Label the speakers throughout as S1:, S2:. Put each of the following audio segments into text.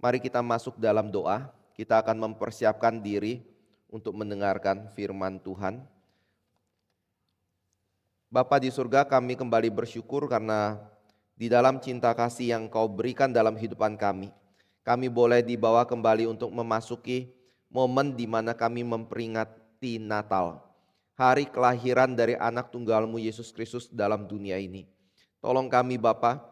S1: Mari kita masuk dalam doa. Kita akan mempersiapkan diri untuk mendengarkan firman Tuhan. Bapa di surga, kami kembali bersyukur karena di dalam cinta kasih yang Kau berikan dalam kehidupan kami boleh dibawa kembali untuk memasuki momen di mana kami memperingati Natal, hari kelahiran dari anak tunggal-Mu Yesus Kristus dalam dunia ini. Tolong kami Bapa,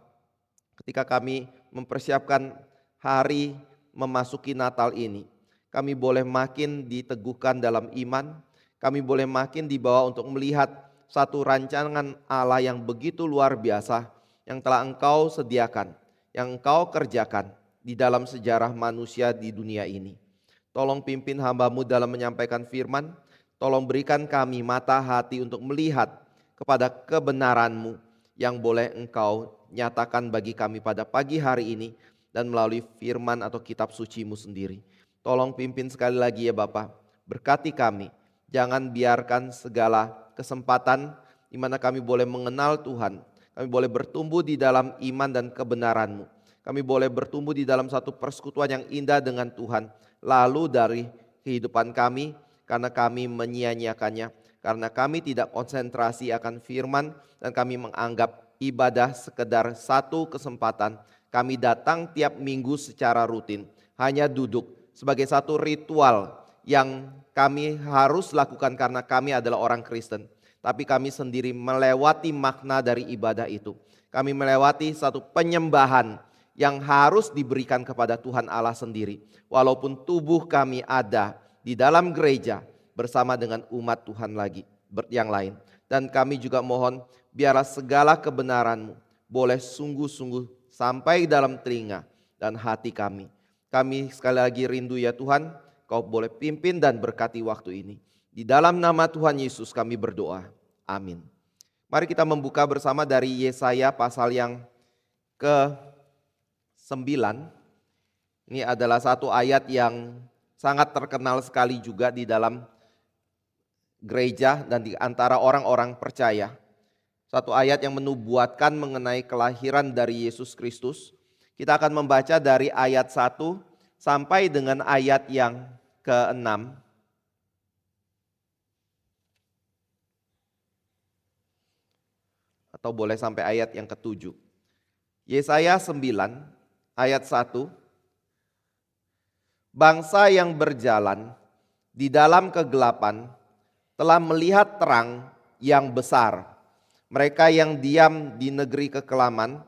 S1: ketika kami mempersiapkan hari memasuki Natal ini, kami boleh makin diteguhkan dalam iman, kami boleh makin dibawa untuk melihat satu rancangan Allah yang begitu luar biasa, yang telah Engkau sediakan, yang Engkau kerjakan di dalam sejarah manusia di dunia ini. Tolong pimpin hamba-Mu dalam menyampaikan firman, tolong berikan kami mata hati untuk melihat kepada kebenaran-Mu yang boleh Engkau nyatakan bagi kami pada pagi hari ini dan melalui firman atau kitab suci-Mu sendiri. Tolong pimpin sekali lagi ya Bapa, berkati kami, jangan biarkan segala kesempatan di mana kami boleh mengenal Tuhan, kami boleh bertumbuh di dalam iman dan kebenaran-Mu, kami boleh bertumbuh di dalam satu persekutuan yang indah dengan Tuhan, lalu dari kehidupan kami, karena kami menyia-nyiakannya, karena kami tidak konsentrasi akan firman dan kami menganggap ibadah sekedar satu kesempatan. Kami datang tiap minggu secara rutin, hanya duduk sebagai satu ritual yang kami harus lakukan karena kami adalah orang Kristen. Tapi kami sendiri melewati makna dari ibadah itu. Kami melewati satu penyembahan yang harus diberikan kepada Tuhan Allah sendiri. Walaupun tubuh kami ada di dalam gereja bersama dengan umat Tuhan lagi yang lain. Dan kami juga mohon biarlah segala kebenaran-Mu boleh sungguh-sungguh sampai dalam telinga dan hati kami. Kami sekali lagi rindu ya Tuhan, Kau boleh pimpin dan berkati waktu ini. Di dalam nama Tuhan Yesus kami berdoa. Amin. Mari kita membuka bersama dari Yesaya pasal yang ke-9. Ini adalah satu ayat yang sangat terkenal sekali juga di dalam gereja dan di antara orang-orang percaya. Satu ayat yang menubuatkan mengenai kelahiran dari Yesus Kristus. Kita akan membaca dari ayat 1 sampai dengan ayat yang ke-6. Atau boleh sampai ayat yang ke-7. Yesaya 9 ayat 1. Bangsa yang berjalan di dalam kegelapan telah melihat terang yang besar. Mereka yang diam di negeri kekelaman,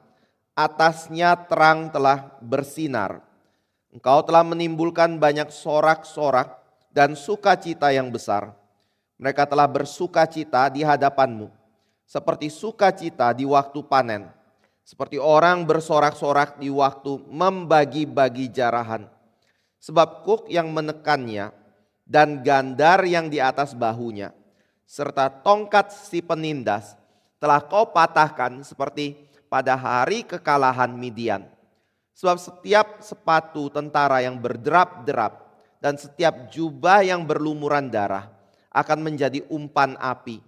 S1: atasnya terang telah bersinar. Engkau telah menimbulkan banyak sorak-sorak dan sukacita yang besar. Mereka telah bersukacita di hadapan-Mu, seperti sukacita di waktu panen, seperti orang bersorak-sorak di waktu membagi-bagi jarahan. Sebab kuk yang menekannya dan gandar yang di atas bahunya, serta tongkat si penindas, telah Kau patahkan seperti pada hari kekalahan Midian. Sebab setiap sepatu tentara yang berderap-derap dan setiap jubah yang berlumuran darah akan menjadi umpan api.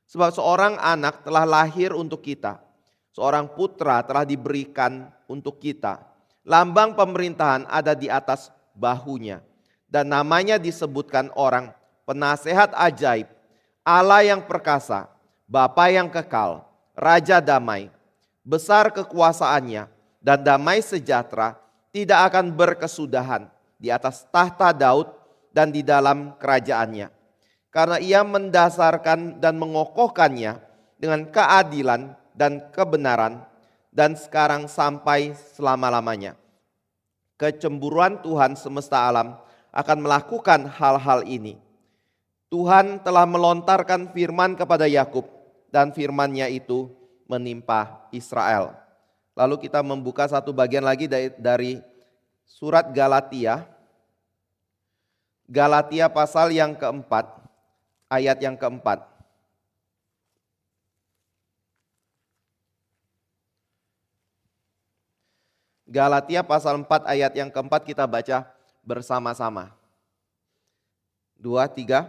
S1: Sebab seorang anak telah lahir untuk kita, seorang putra telah diberikan untuk kita. Lambang pemerintahan ada di atas bahunya, dan namanya disebutkan orang penasehat ajaib, Allah yang perkasa, Bapa yang kekal, Raja damai. Besar kekuasaannya dan damai sejahtera tidak akan berkesudahan di atas tahta Daud dan di dalam kerajaannya. Karena Ia mendasarkan dan mengokohkannya dengan keadilan dan kebenaran dan sekarang sampai selama-lamanya. Kecemburuan Tuhan semesta alam akan melakukan hal-hal ini. Tuhan telah melontarkan firman kepada Yakub dan firman-Nya itu menimpa Israel. Lalu kita membuka satu bagian lagi dari surat Galatia. Galatia pasal yang keempat, ayat yang keempat. Galatia pasal 4 ayat yang keempat kita baca bersama-sama. 2, 3.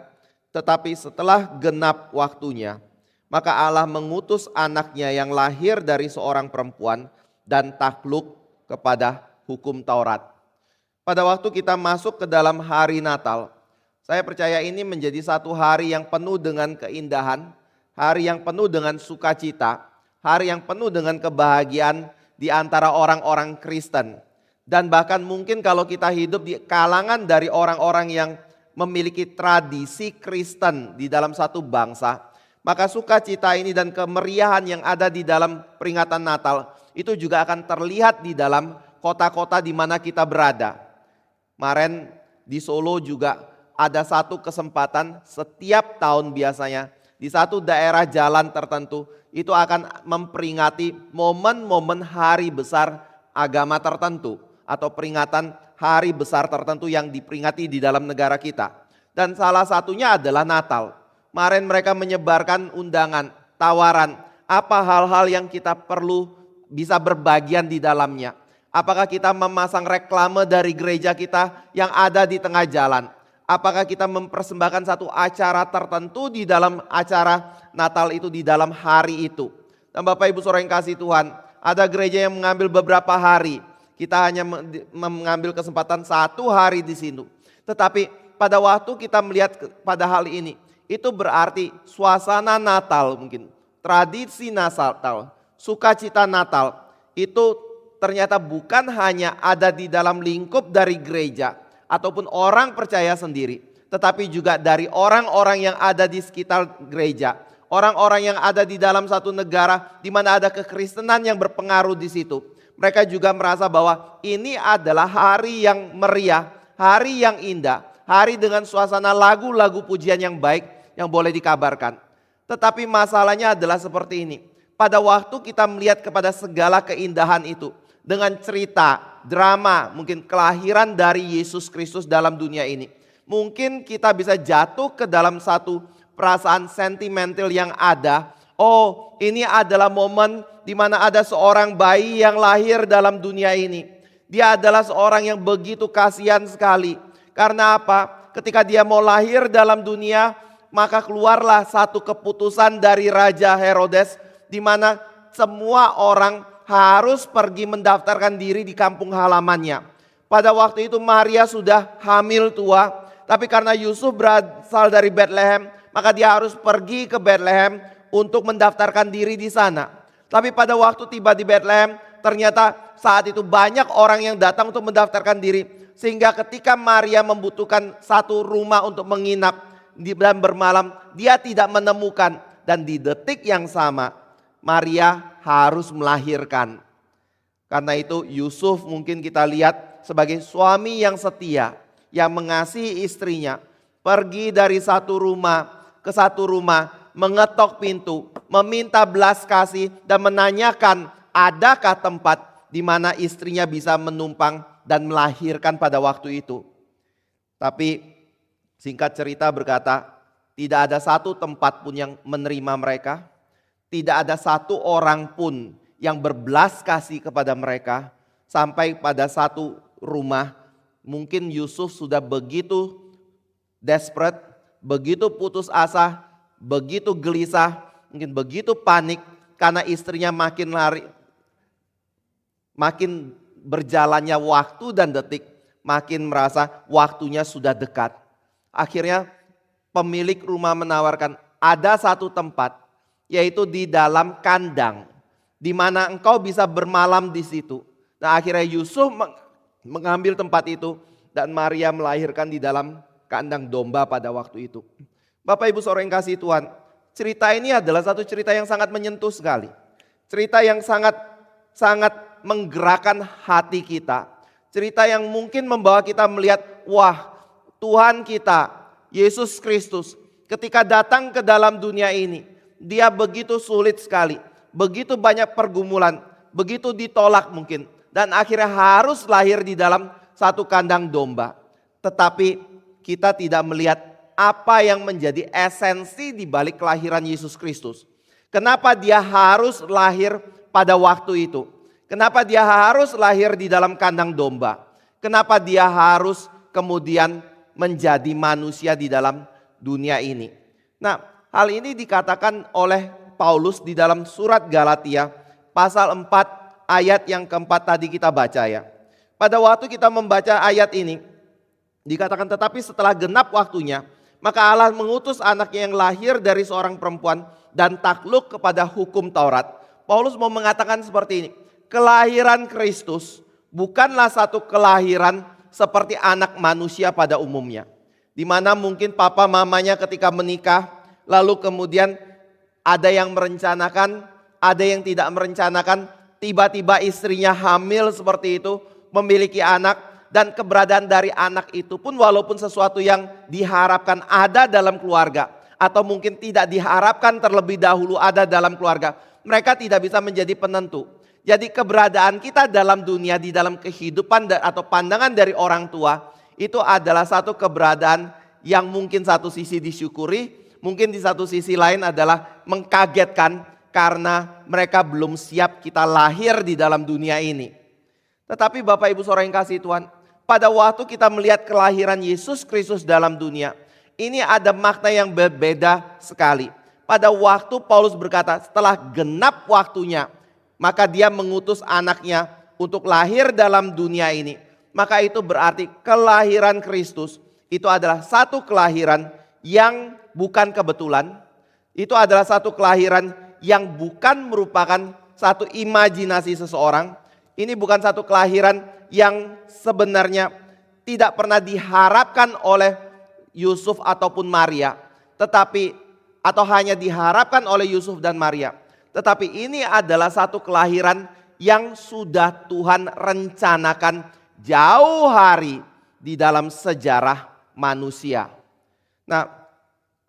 S1: Tetapi setelah genap waktunya, maka Allah mengutus anaknya yang lahir dari seorang perempuan dan takluk kepada hukum Taurat. pada waktu kita masuk ke dalam hari Natal, saya percaya ini menjadi satu hari yang penuh dengan keindahan, hari yang penuh dengan sukacita, hari yang penuh dengan kebahagiaan di antara orang-orang Kristen. Dan bahkan mungkin kalau kita hidup di kalangan dari orang-orang yang memiliki tradisi Kristen di dalam satu bangsa, maka sukacita ini dan kemeriahan yang ada di dalam peringatan Natal itu juga akan terlihat di dalam kota-kota di mana kita berada. Kemarin di Solo juga ada satu kesempatan setiap tahun biasanya di satu daerah jalan tertentu itu akan memperingati momen-momen hari besar agama tertentu atau peringatan hari besar tertentu yang diperingati di dalam negara kita. Dan salah satunya adalah Natal. Kemarin mereka menyebarkan undangan, tawaran, apa hal-hal yang kita perlu bisa berbagian di dalamnya. Apakah kita memasang reklame dari gereja kita yang ada di tengah jalan? Apakah kita mempersembahkan satu acara tertentu di dalam acara Natal itu, di dalam hari itu? Dan Bapak Ibu Saudara yang kasih Tuhan, ada gereja yang mengambil beberapa hari. Kita hanya mengambil kesempatan satu hari di sini. Tetapi pada waktu kita melihat pada hal ini, itu berarti suasana Natal mungkin, tradisi Natal, sukacita Natal, itu ternyata bukan hanya ada di dalam lingkup dari gereja ataupun orang percaya sendiri, tetapi juga dari orang-orang yang ada di sekitar gereja, orang-orang yang ada di dalam satu negara di mana ada kekristenan yang berpengaruh di situ. Mereka juga merasa bahwa ini adalah hari yang meriah, hari yang indah, hari dengan suasana lagu-lagu pujian yang baik yang boleh dikabarkan. Tetapi masalahnya adalah seperti ini. Pada waktu kita melihat kepada segala keindahan itu, dengan cerita, drama, mungkin kelahiran dari Yesus Kristus dalam dunia ini, mungkin kita bisa jatuh ke dalam satu perasaan sentimental yang ada. Oh, ini adalah momen di mana ada seorang bayi yang lahir dalam dunia ini. Dia adalah seorang yang begitu kasihan sekali. Karena apa? Ketika dia mau lahir dalam dunia, maka keluarlah satu keputusan dari Raja Herodes di mana semua orang harus pergi mendaftarkan diri di kampung halamannya. Pada waktu itu Maria sudah hamil tua, tapi karena Yusuf berasal dari Bethlehem, maka dia harus pergi ke Bethlehem untuk mendaftarkan diri di sana. Tapi pada waktu tiba di Bethlehem, ternyata saat itu banyak orang yang datang untuk mendaftarkan diri. Sehingga ketika Maria membutuhkan satu rumah untuk menginap dan bermalam, dia tidak menemukan. Dan di detik yang sama, Maria harus melahirkan. Karena itu Yusuf mungkin kita lihat sebagai suami yang setia, yang mengasihi istrinya, pergi dari satu rumah ke satu rumah, mengetok pintu, meminta belas kasih dan menanyakan adakah tempat di mana istrinya bisa menumpang dan melahirkan pada waktu itu. Tapi singkat cerita berkata, tidak ada satu tempat pun yang menerima mereka, tidak ada satu orang pun yang berbelas kasih kepada mereka, sampai pada satu rumah mungkin Yusuf sudah begitu desperate, begitu putus asa, begitu gelisah, mungkin begitu panik karena istrinya makin lari, makin berjalannya waktu dan detik, makin merasa waktunya sudah dekat. Akhirnya pemilik rumah menawarkan ada satu tempat, yaitu di dalam kandang, di mana engkau bisa bermalam di situ. Nah akhirnya Yusuf mengambil tempat itu dan Maria melahirkan di dalam kandang domba pada waktu itu. Bapak Ibu Saudara yang kasih Tuhan, cerita ini adalah satu cerita yang sangat menyentuh sekali. Cerita yang sangat menggerakkan hati kita. Cerita yang mungkin membawa kita melihat, wah Tuhan kita, Yesus Kristus, ketika datang ke dalam dunia ini, dia begitu sulit sekali, begitu banyak pergumulan, begitu ditolak mungkin. Dan akhirnya harus lahir di dalam satu kandang domba. Tetapi kita tidak melihat apa yang menjadi esensi di balik kelahiran Yesus Kristus. Kenapa dia harus lahir pada waktu itu? Kenapa dia harus lahir di dalam kandang domba? Kenapa dia harus kemudian menjadi manusia di dalam dunia ini? Nah, hal ini dikatakan oleh Paulus di dalam surat Galatia pasal 4 ayat yang keempat tadi kita baca ya. Pada waktu kita membaca ayat ini, dikatakan tetapi setelah genap waktunya, maka Allah mengutus anaknya yang lahir dari seorang perempuan dan takluk kepada hukum Taurat. Paulus mau mengatakan seperti ini, kelahiran Kristus bukanlah satu kelahiran seperti anak manusia pada umumnya. Di mana mungkin papa mamanya ketika menikah, lalu kemudian ada yang merencanakan, ada yang tidak merencanakan, tiba-tiba istrinya hamil seperti itu, memiliki anak, dan keberadaan dari anak itu pun walaupun sesuatu yang diharapkan ada dalam keluarga, atau mungkin tidak diharapkan terlebih dahulu ada dalam keluarga, mereka tidak bisa menjadi penentu. Jadi keberadaan kita dalam dunia, di dalam kehidupan atau pandangan dari orang tua, itu adalah satu keberadaan yang mungkin satu sisi disyukuri, mungkin di satu sisi lain adalah mengkagetkan karena mereka belum siap kita lahir di dalam dunia ini. Tetapi Bapak Ibu Saudara yang kasih Tuhan, pada waktu kita melihat kelahiran Yesus Kristus dalam dunia, ini ada makna yang berbeda sekali. Pada waktu Paulus berkata setelah genap waktunya, maka dia mengutus anaknya untuk lahir dalam dunia ini. Maka itu berarti kelahiran Kristus itu adalah satu kelahiran yang bukan kebetulan. Itu adalah satu kelahiran yang bukan merupakan satu imajinasi seseorang. Ini bukan satu kelahiran yang sebenarnya tidak pernah diharapkan oleh Yusuf ataupun Maria. Atau hanya diharapkan oleh Yusuf dan Maria. Tetapi ini adalah satu kelahiran yang sudah Tuhan rencanakan jauh hari di dalam sejarah manusia. Nah,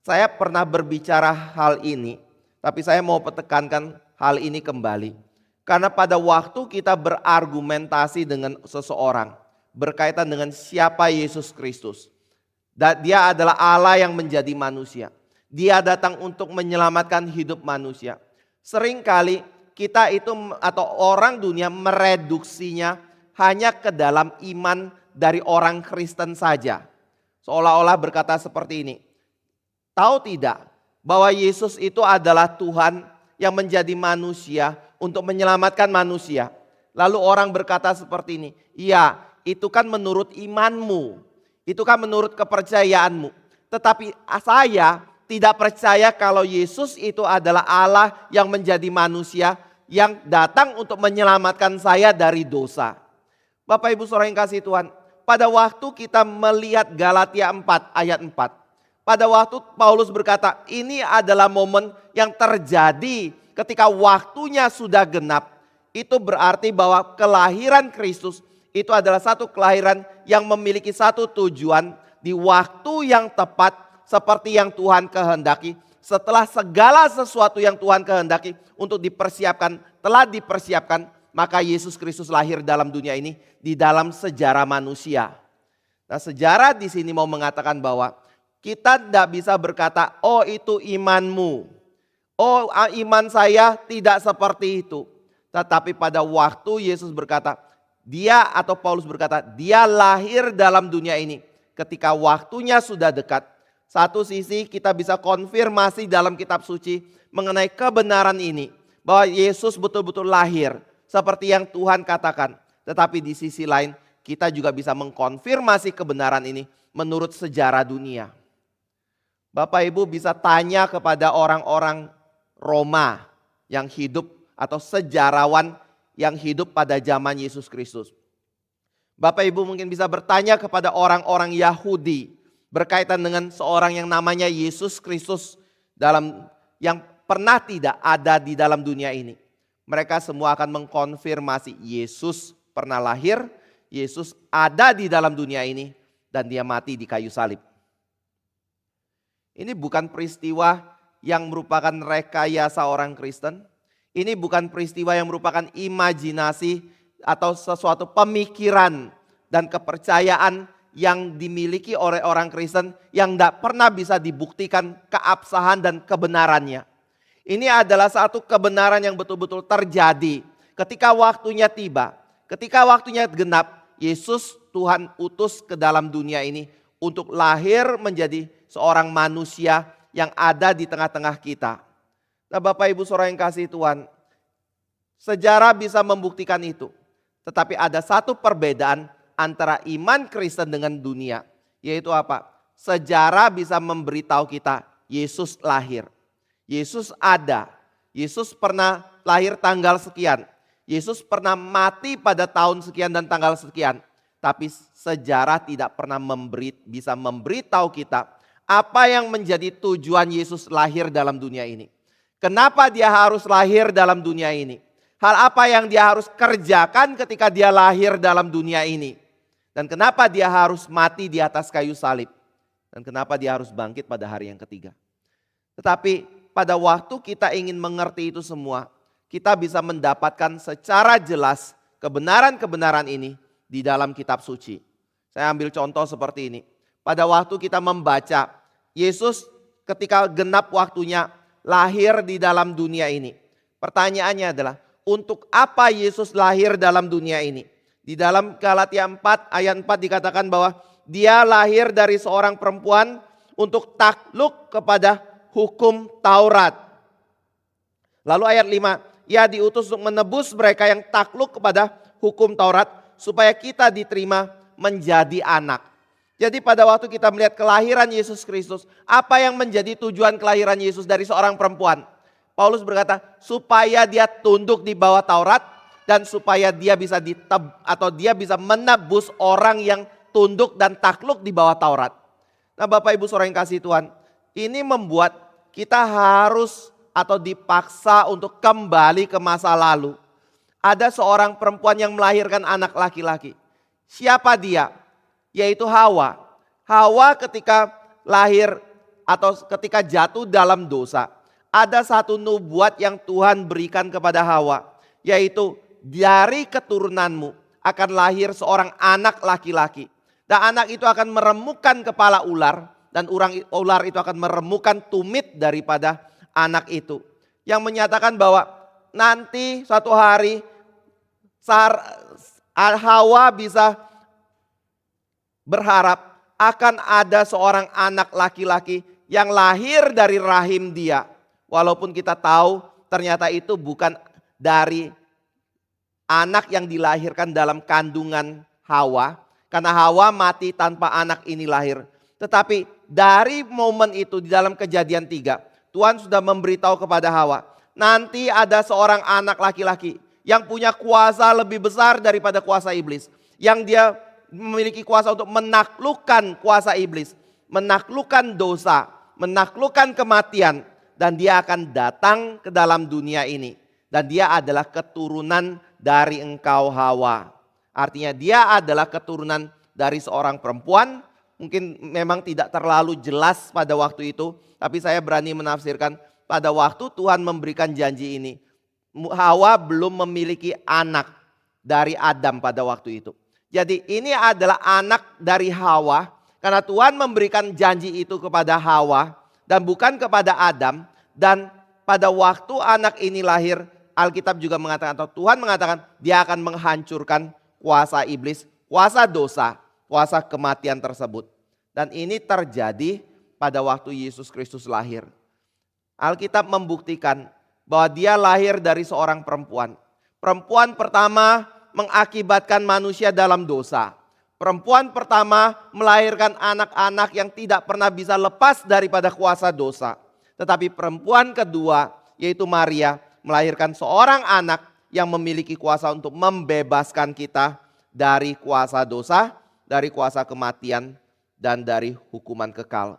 S1: saya pernah berbicara hal ini, tapi saya mau tekankan hal ini kembali. Karena pada waktu kita berargumentasi dengan seseorang berkaitan dengan siapa Yesus Kristus, dia adalah Allah yang menjadi manusia. Dia datang untuk menyelamatkan hidup manusia. Seringkali kita itu atau orang dunia mereduksinya hanya ke dalam iman dari orang Kristen saja. Seolah-olah berkata seperti ini, tahu tidak bahwa Yesus itu adalah Tuhan yang menjadi manusia untuk menyelamatkan manusia. Lalu orang berkata seperti ini, iya itu kan menurut imanmu, itu kan menurut kepercayaanmu. Tetapi saya tidak percaya kalau Yesus itu adalah Allah yang menjadi manusia yang datang untuk menyelamatkan saya dari dosa. Bapak Ibu Saudara yang kasih Tuhan, pada waktu kita melihat Galatia 4 ayat 4, pada waktu Paulus berkata ini adalah momen yang terjadi ketika waktunya sudah genap. Itu berarti bahwa kelahiran Kristus itu adalah satu kelahiran yang memiliki satu tujuan di waktu yang tepat seperti yang Tuhan kehendaki. Setelah segala sesuatu yang Tuhan kehendaki untuk dipersiapkan, telah dipersiapkan, maka Yesus Kristus lahir dalam dunia ini di dalam sejarah manusia. Nah, sejarah di sini mau mengatakan bahwa kita tidak bisa berkata, oh itu imanmu. Oh iman saya tidak seperti itu. Tetapi pada waktu Yesus berkata, dia atau Paulus berkata, dia lahir dalam dunia ini ketika waktunya sudah dekat. Satu sisi kita bisa konfirmasi dalam kitab suci mengenai kebenaran ini. Bahwa Yesus betul-betul lahir seperti yang Tuhan katakan. Tetapi di sisi lain kita juga bisa mengkonfirmasi kebenaran ini menurut sejarah dunia. Bapak Ibu bisa tanya kepada orang-orang Roma yang hidup atau sejarawan yang hidup pada zaman Yesus Kristus. Bapak Ibu mungkin bisa bertanya kepada orang-orang Yahudi berkaitan dengan seorang yang namanya Yesus Kristus yang pernah tidak ada di dalam dunia ini. Mereka semua akan mengkonfirmasi Yesus pernah lahir, Yesus ada di dalam dunia ini dan dia mati di kayu salib. Ini bukan peristiwa yang merupakan rekayasa orang Kristen. Ini bukan peristiwa yang merupakan imajinasi atau sesuatu pemikiran dan kepercayaan yang dimiliki oleh orang Kristen yang tidak pernah bisa dibuktikan keabsahan dan kebenarannya. Ini adalah satu kebenaran yang betul-betul terjadi ketika waktunya tiba. Ketika waktunya genap, Yesus Tuhan utus ke dalam dunia ini untuk lahir menjadi seorang manusia yang ada di tengah-tengah kita. Nah Bapak Ibu Saudara yang kasih Tuhan, sejarah bisa membuktikan itu. Tetapi ada satu perbedaan antara iman Kristen dengan dunia. Yaitu apa? Sejarah bisa memberitahu kita Yesus lahir. Yesus ada. Yesus pernah lahir tanggal sekian. Yesus pernah mati pada tahun sekian dan tanggal sekian. Tapi sejarah tidak pernah bisa memberitahu kita apa yang menjadi tujuan Yesus lahir dalam dunia ini. Kenapa dia harus lahir dalam dunia ini? Hal apa yang dia harus kerjakan ketika dia lahir dalam dunia ini? Dan kenapa dia harus mati di atas kayu salib? Dan kenapa dia harus bangkit pada hari yang ketiga? Tetapi pada waktu kita ingin mengerti itu semua, kita bisa mendapatkan secara jelas kebenaran-kebenaran ini di dalam kitab suci. Saya ambil contoh seperti ini. Pada waktu kita membaca, Yesus ketika genap waktunya lahir di dalam dunia ini. Pertanyaannya adalah, untuk apa Yesus lahir dalam dunia ini? Di dalam Galatia 4 ayat 4 dikatakan bahwa dia lahir dari seorang perempuan untuk takluk kepada hukum Taurat. Lalu ayat 5, ia diutus untuk menebus mereka yang takluk kepada hukum Taurat supaya kita diterima menjadi anak. Jadi pada waktu kita melihat kelahiran Yesus Kristus, apa yang menjadi tujuan kelahiran Yesus dari seorang perempuan? Paulus berkata, supaya dia tunduk di bawah Taurat dan supaya dia bisa dia bisa menebus orang yang tunduk dan takluk di bawah Taurat. Nah, Bapak Ibu Saudara yang kasih Tuhan, ini membuat kita harus atau dipaksa untuk kembali ke masa lalu. Ada seorang perempuan yang melahirkan anak laki-laki. Siapa dia? Yaitu Hawa. Hawa ketika lahir atau ketika jatuh dalam dosa, ada satu nubuat yang Tuhan berikan kepada Hawa, yaitu dari keturunanmu akan lahir seorang anak laki-laki. Dan anak itu akan meremukkan kepala ular, dan ular itu akan meremukkan tumit daripada anak itu. Yang menyatakan bahwa nanti suatu hari Hawa bisa berharap akan ada seorang anak laki-laki yang lahir dari rahim dia. Walaupun kita tahu ternyata itu bukan dari anak yang dilahirkan dalam kandungan Hawa. Karena Hawa mati tanpa anak ini lahir. Tetapi dari momen itu di dalam Kejadian 3, Tuhan sudah memberitahu kepada Hawa, nanti ada seorang anak laki-laki yang punya kuasa lebih besar daripada kuasa iblis. Yang dia memiliki kuasa untuk menaklukkan kuasa iblis, menaklukkan dosa, menaklukkan kematian. Dan dia akan datang ke dalam dunia ini. Dan dia adalah keturunan dari engkau Hawa. Artinya dia adalah keturunan dari seorang perempuan. Mungkin memang tidak terlalu jelas pada waktu itu. Tapi saya berani menafsirkan pada waktu Tuhan memberikan janji ini, Hawa belum memiliki anak dari Adam pada waktu itu. Jadi ini adalah anak dari Hawa. Karena Tuhan memberikan janji itu kepada Hawa dan bukan kepada Adam. Dan pada waktu anak ini lahir, Alkitab juga mengatakan, atau Tuhan mengatakan, dia akan menghancurkan kuasa iblis, kuasa dosa, kuasa kematian tersebut. Dan ini terjadi pada waktu Yesus Kristus lahir. Alkitab membuktikan bahwa dia lahir dari seorang perempuan. Perempuan pertama mengakibatkan manusia dalam dosa. Perempuan pertama melahirkan anak-anak yang tidak pernah bisa lepas daripada kuasa dosa. Tetapi perempuan kedua, yaitu Maria, melahirkan seorang anak yang memiliki kuasa untuk membebaskan kita dari kuasa dosa, dari kuasa kematian, dan dari hukuman kekal.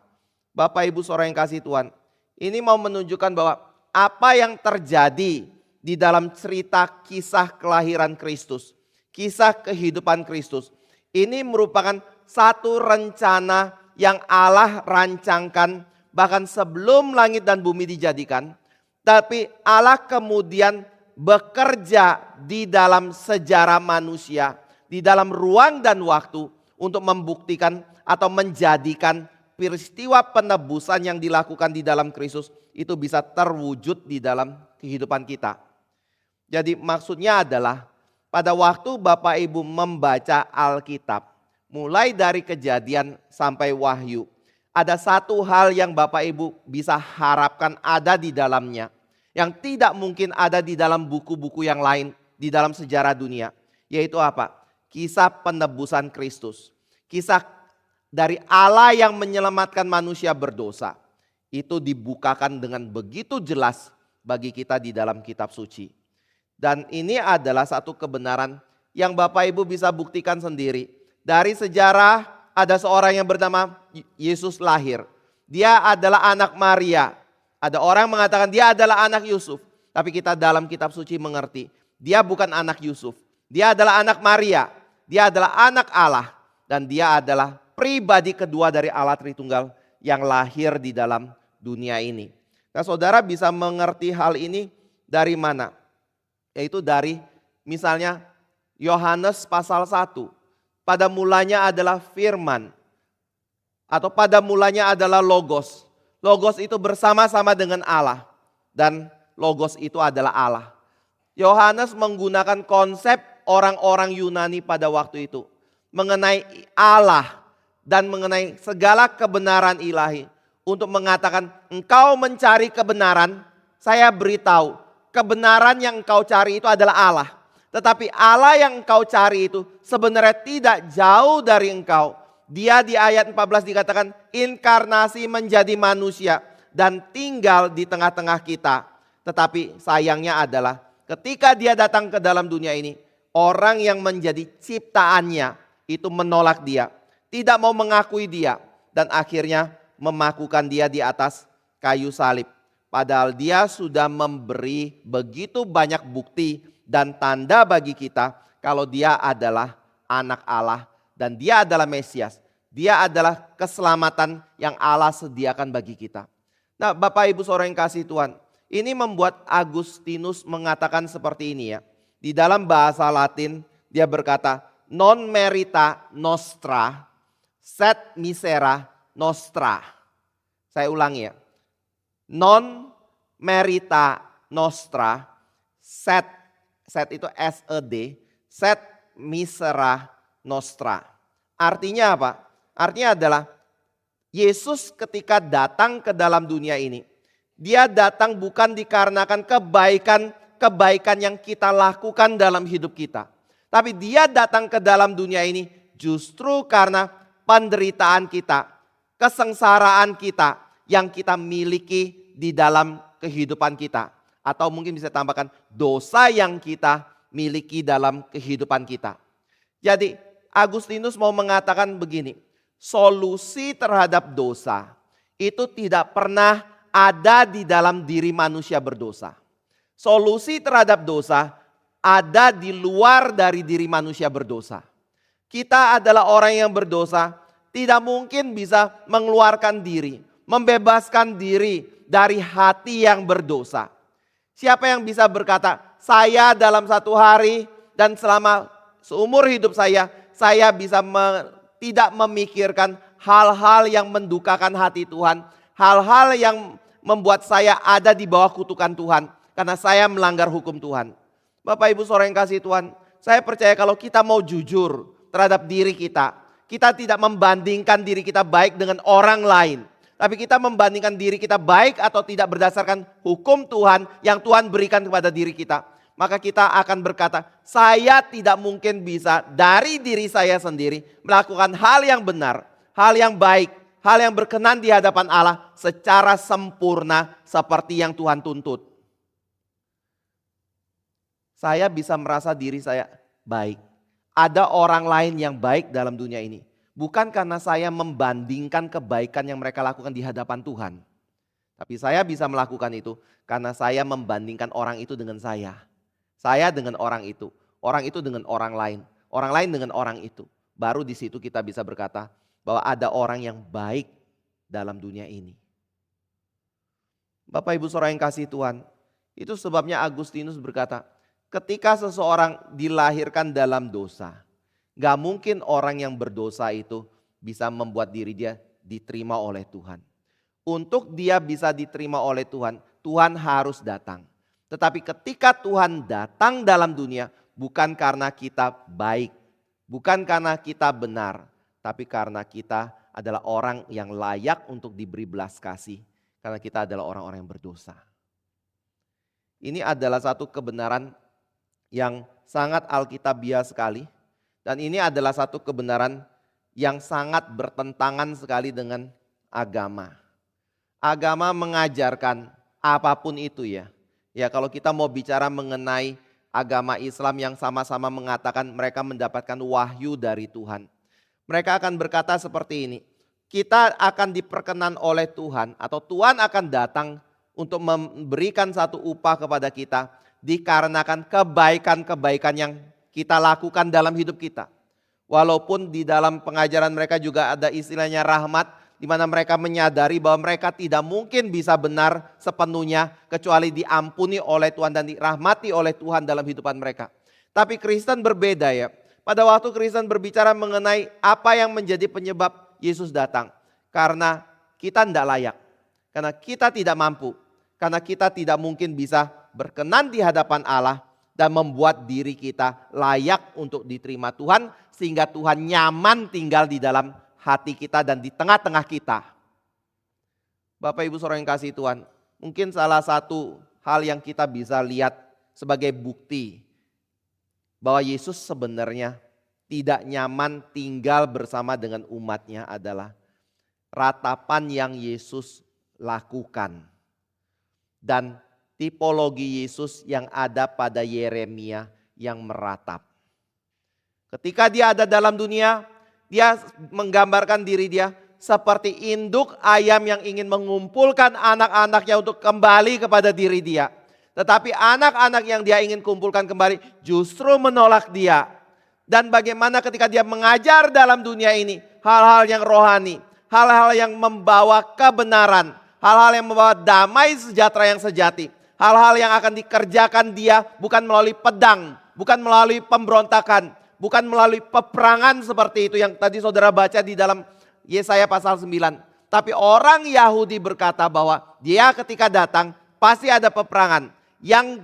S1: Bapak Ibu Saudara yang kasih Tuhan, ini mau menunjukkan bahwa apa yang terjadi di dalam cerita kisah kelahiran Kristus, kisah kehidupan Kristus, ini merupakan satu rencana yang Allah rancangkan bahkan sebelum langit dan bumi dijadikan. Tapi Allah kemudian bekerja di dalam sejarah manusia, di dalam ruang dan waktu untuk membuktikan atau menjadikan peristiwa penebusan yang dilakukan di dalam Kristus itu bisa terwujud di dalam kehidupan kita. Jadi maksudnya adalah pada waktu Bapak Ibu membaca Alkitab, mulai dari Kejadian sampai Wahyu, ada satu hal yang Bapak Ibu bisa harapkan ada di dalamnya, yang tidak mungkin ada di dalam buku-buku yang lain di dalam sejarah dunia, Yaitu apa? Kisah penebusan Kristus. Kisah dari Allah yang menyelamatkan manusia berdosa. Itu dibukakan dengan begitu jelas bagi kita di dalam kitab suci. Dan ini adalah satu kebenaran yang Bapak Ibu bisa buktikan sendiri. Dari sejarah ada seorang yang bernama Yesus lahir. Dia adalah anak Maria. Ada orang mengatakan dia adalah anak Yusuf. Tapi kita dalam kitab suci mengerti. Dia bukan anak Yusuf. Dia adalah anak Maria. Dia adalah anak Allah. Dan dia adalah pribadi kedua dari Allah Tritunggal yang lahir di dalam dunia ini. Nah, saudara bisa mengerti hal ini dari mana? Yaitu dari misalnya Yohanes pasal 1. Pada mulanya adalah firman. Atau pada mulanya adalah logos. Logos itu bersama-sama dengan Allah. Dan logos itu adalah Allah. Yohanes menggunakan konsep orang-orang Yunani pada waktu itu. Mengenai Allah dan mengenai segala kebenaran ilahi. Untuk mengatakan engkau mencari kebenaran, saya beritahu. Kebenaran yang engkau cari itu adalah Allah. Tetapi Allah yang engkau cari itu sebenarnya tidak jauh dari engkau. Dia di ayat 14 dikatakan inkarnasi menjadi manusia dan tinggal di tengah-tengah kita. Tetapi sayangnya adalah ketika dia datang ke dalam dunia ini, orang yang menjadi ciptaannya itu menolak dia. Tidak mau mengakui dia dan akhirnya memakukan dia di atas kayu salib. Padahal dia sudah memberi begitu banyak bukti dan tanda bagi kita kalau dia adalah anak Allah dan dia adalah Mesias. Dia adalah keselamatan yang Allah sediakan bagi kita. Nah, Bapak Ibu Saudara yang kasih Tuhan, ini membuat Agustinus mengatakan seperti ini ya. Di dalam bahasa Latin dia berkata, non merita nostra, sed misera nostra. Saya ulangi ya. Non merita nostra, sed itu S-E-D, sed misera nostra. Artinya apa? Artinya adalah Yesus ketika datang ke dalam dunia ini, dia datang bukan dikarenakan kebaikan yang kita lakukan dalam hidup kita. Tapi dia datang ke dalam dunia ini justru karena penderitaan kita, kesengsaraan kita yang kita miliki di dalam kehidupan kita. Atau mungkin bisa tambahkan dosa yang kita miliki dalam kehidupan kita. Jadi Agustinus mau mengatakan begini, solusi terhadap dosa itu tidak pernah ada di dalam diri manusia berdosa. Solusi terhadap dosa ada di luar dari diri manusia berdosa. Kita adalah orang yang berdosa, tidak mungkin bisa mengeluarkan diri, membebaskan diri dari hati yang berdosa. Siapa yang bisa berkata, saya dalam satu hari dan selama seumur hidup saya bisa tidak memikirkan hal-hal yang mendukakan hati Tuhan. Hal-hal yang membuat saya ada di bawah kutukan Tuhan. Karena saya melanggar hukum Tuhan. Bapak Ibu Saudara yang kasih Tuhan, saya percaya kalau kita mau jujur terhadap diri kita. Kita tidak membandingkan diri kita baik dengan orang lain. Tapi kita membandingkan diri kita baik atau tidak berdasarkan hukum Tuhan yang Tuhan berikan kepada diri kita. Maka kita akan berkata, saya tidak mungkin bisa dari diri saya sendiri melakukan hal yang benar, hal yang baik, hal yang berkenan di hadapan Allah secara sempurna seperti yang Tuhan tuntut. Saya bisa merasa diri saya baik. Ada orang lain yang baik dalam dunia ini. Bukan karena saya membandingkan kebaikan yang mereka lakukan di hadapan Tuhan. Tapi saya bisa melakukan itu karena saya membandingkan orang itu dengan saya. Saya dengan orang itu dengan orang lain dengan orang itu. Baru di situ kita bisa berkata bahwa ada orang yang baik dalam dunia ini. Bapak Ibu Saudara yang kasih Tuhan, itu sebabnya Agustinus berkata, ketika seseorang dilahirkan dalam dosa, gak mungkin orang yang berdosa itu bisa membuat diri dia diterima oleh Tuhan. Untuk dia bisa diterima oleh Tuhan, Tuhan harus datang. Tetapi ketika Tuhan datang dalam dunia, bukan karena kita baik, bukan karena kita benar, tapi karena kita adalah orang yang layak untuk diberi belas kasih. Karena kita adalah orang-orang yang berdosa. Ini adalah satu kebenaran yang sangat alkitabiah sekali. Dan ini adalah satu kebenaran yang sangat bertentangan sekali dengan agama. Agama mengajarkan apapun itu ya. Ya kalau kita mau bicara mengenai agama Islam yang sama-sama mengatakan mereka mendapatkan wahyu dari Tuhan. Mereka akan berkata seperti ini, kita akan diperkenan oleh Tuhan atau Tuhan akan datang untuk memberikan satu upah kepada kita dikarenakan kebaikan-kebaikan yang kita lakukan dalam hidup kita. Walaupun di dalam pengajaran mereka juga ada istilahnya rahmat, di mana mereka menyadari bahwa mereka tidak mungkin bisa benar sepenuhnya kecuali diampuni oleh Tuhan dan dirahmati oleh Tuhan dalam kehidupan mereka. Tapi Kristen berbeda ya. Pada waktu Kristen berbicara mengenai apa yang menjadi penyebab Yesus datang. Karena kita tidak layak. Karena kita tidak mampu. Karena kita tidak mungkin bisa berkenan di hadapan Allah dan membuat diri kita layak untuk diterima Tuhan. Sehingga Tuhan nyaman tinggal di dalam hati kita dan di tengah-tengah kita. Bapak Ibu Saudara yang kasih Tuhan. Mungkin salah satu hal yang kita bisa lihat sebagai bukti bahwa Yesus sebenarnya tidak nyaman tinggal bersama dengan umatnya adalah ratapan yang Yesus lakukan. Dan tipologi Yesus yang ada pada Yeremia yang meratap. Ketika dia ada dalam dunia, dia menggambarkan diri dia seperti induk ayam yang ingin mengumpulkan anak-anaknya untuk kembali kepada diri dia. Tetapi anak-anak yang dia ingin kumpulkan kembali justru menolak dia. Dan bagaimana ketika dia mengajar dalam dunia ini hal-hal yang rohani, hal-hal yang membawa kebenaran, hal-hal yang membawa damai sejahtera yang sejati, hal-hal yang akan dikerjakan dia bukan melalui pedang, bukan melalui pemberontakan, bukan melalui peperangan seperti itu yang tadi saudara baca di dalam Yesaya pasal 9. Tapi orang Yahudi berkata bahwa dia ketika datang pasti ada peperangan. Yang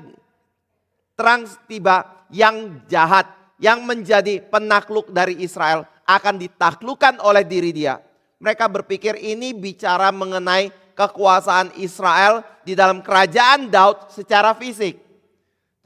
S1: terang tiba, yang jahat, yang menjadi penakluk dari Israel akan ditaklukkan oleh diri dia. Mereka berpikir ini bicara mengenai kekuasaan Israel di dalam kerajaan Daud secara fisik.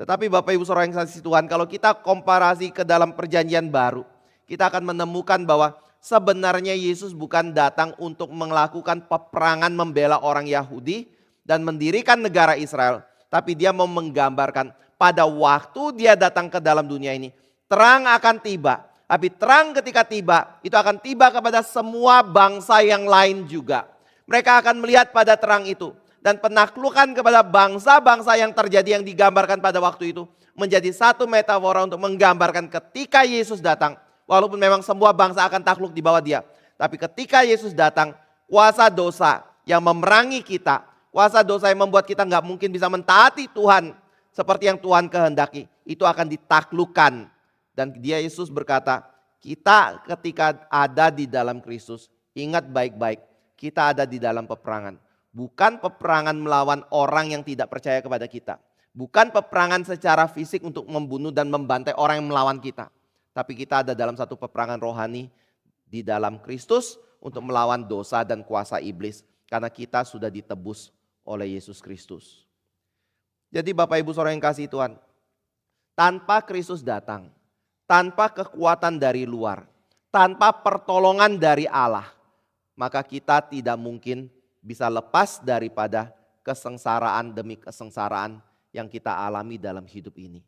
S1: Tetapi Bapak Ibu Saudara yang kasih Tuhan, kalau kita komparasi ke dalam perjanjian baru, kita akan menemukan bahwa sebenarnya Yesus bukan datang untuk melakukan peperangan membela orang Yahudi dan mendirikan negara Israel. Tapi dia mau menggambarkan pada waktu dia datang ke dalam dunia ini, terang akan tiba. Tapi terang ketika tiba, itu akan tiba kepada semua bangsa yang lain juga. Mereka akan melihat pada terang itu. Dan penaklukan kepada bangsa-bangsa yang terjadi yang digambarkan pada waktu itu menjadi satu metafora untuk menggambarkan ketika Yesus datang. Walaupun memang semua bangsa akan takluk di bawah dia. Tapi ketika Yesus datang, kuasa dosa yang memerangi kita, kuasa dosa yang membuat kita nggak mungkin bisa mentaati Tuhan seperti yang Tuhan kehendaki, itu akan ditaklukkan. Dan dia Yesus berkata, kita ketika ada di dalam Kristus, ingat baik-baik, kita ada di dalam peperangan. Bukan peperangan melawan orang yang tidak percaya kepada kita. Bukan peperangan secara fisik untuk membunuh dan membantai orang yang melawan kita. Tapi kita ada dalam satu peperangan rohani di dalam Kristus untuk melawan dosa dan kuasa iblis. Karena kita sudah ditebus oleh Yesus Kristus. Jadi Bapak Ibu Saudara yang kasih Tuhan, tanpa Kristus datang, tanpa kekuatan dari luar, tanpa pertolongan dari Allah, maka kita tidak mungkin bisa lepas daripada kesengsaraan demi kesengsaraan yang kita alami dalam hidup ini.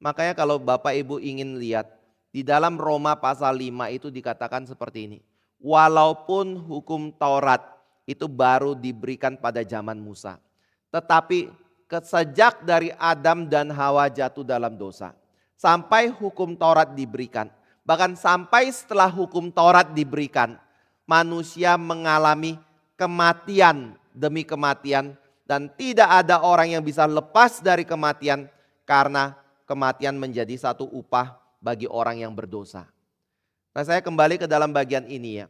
S1: Makanya kalau Bapak Ibu ingin lihat, di dalam Roma pasal 5 itu dikatakan seperti ini. Walaupun hukum Taurat itu baru diberikan pada zaman Musa. Tetapi sejak dari Adam dan Hawa jatuh dalam dosa, sampai hukum Taurat diberikan, bahkan sampai setelah hukum Taurat diberikan, manusia mengalami kematian demi kematian dan tidak ada orang yang bisa lepas dari kematian karena kematian menjadi satu upah bagi orang yang berdosa. Nah, saya kembali ke dalam bagian ini ya.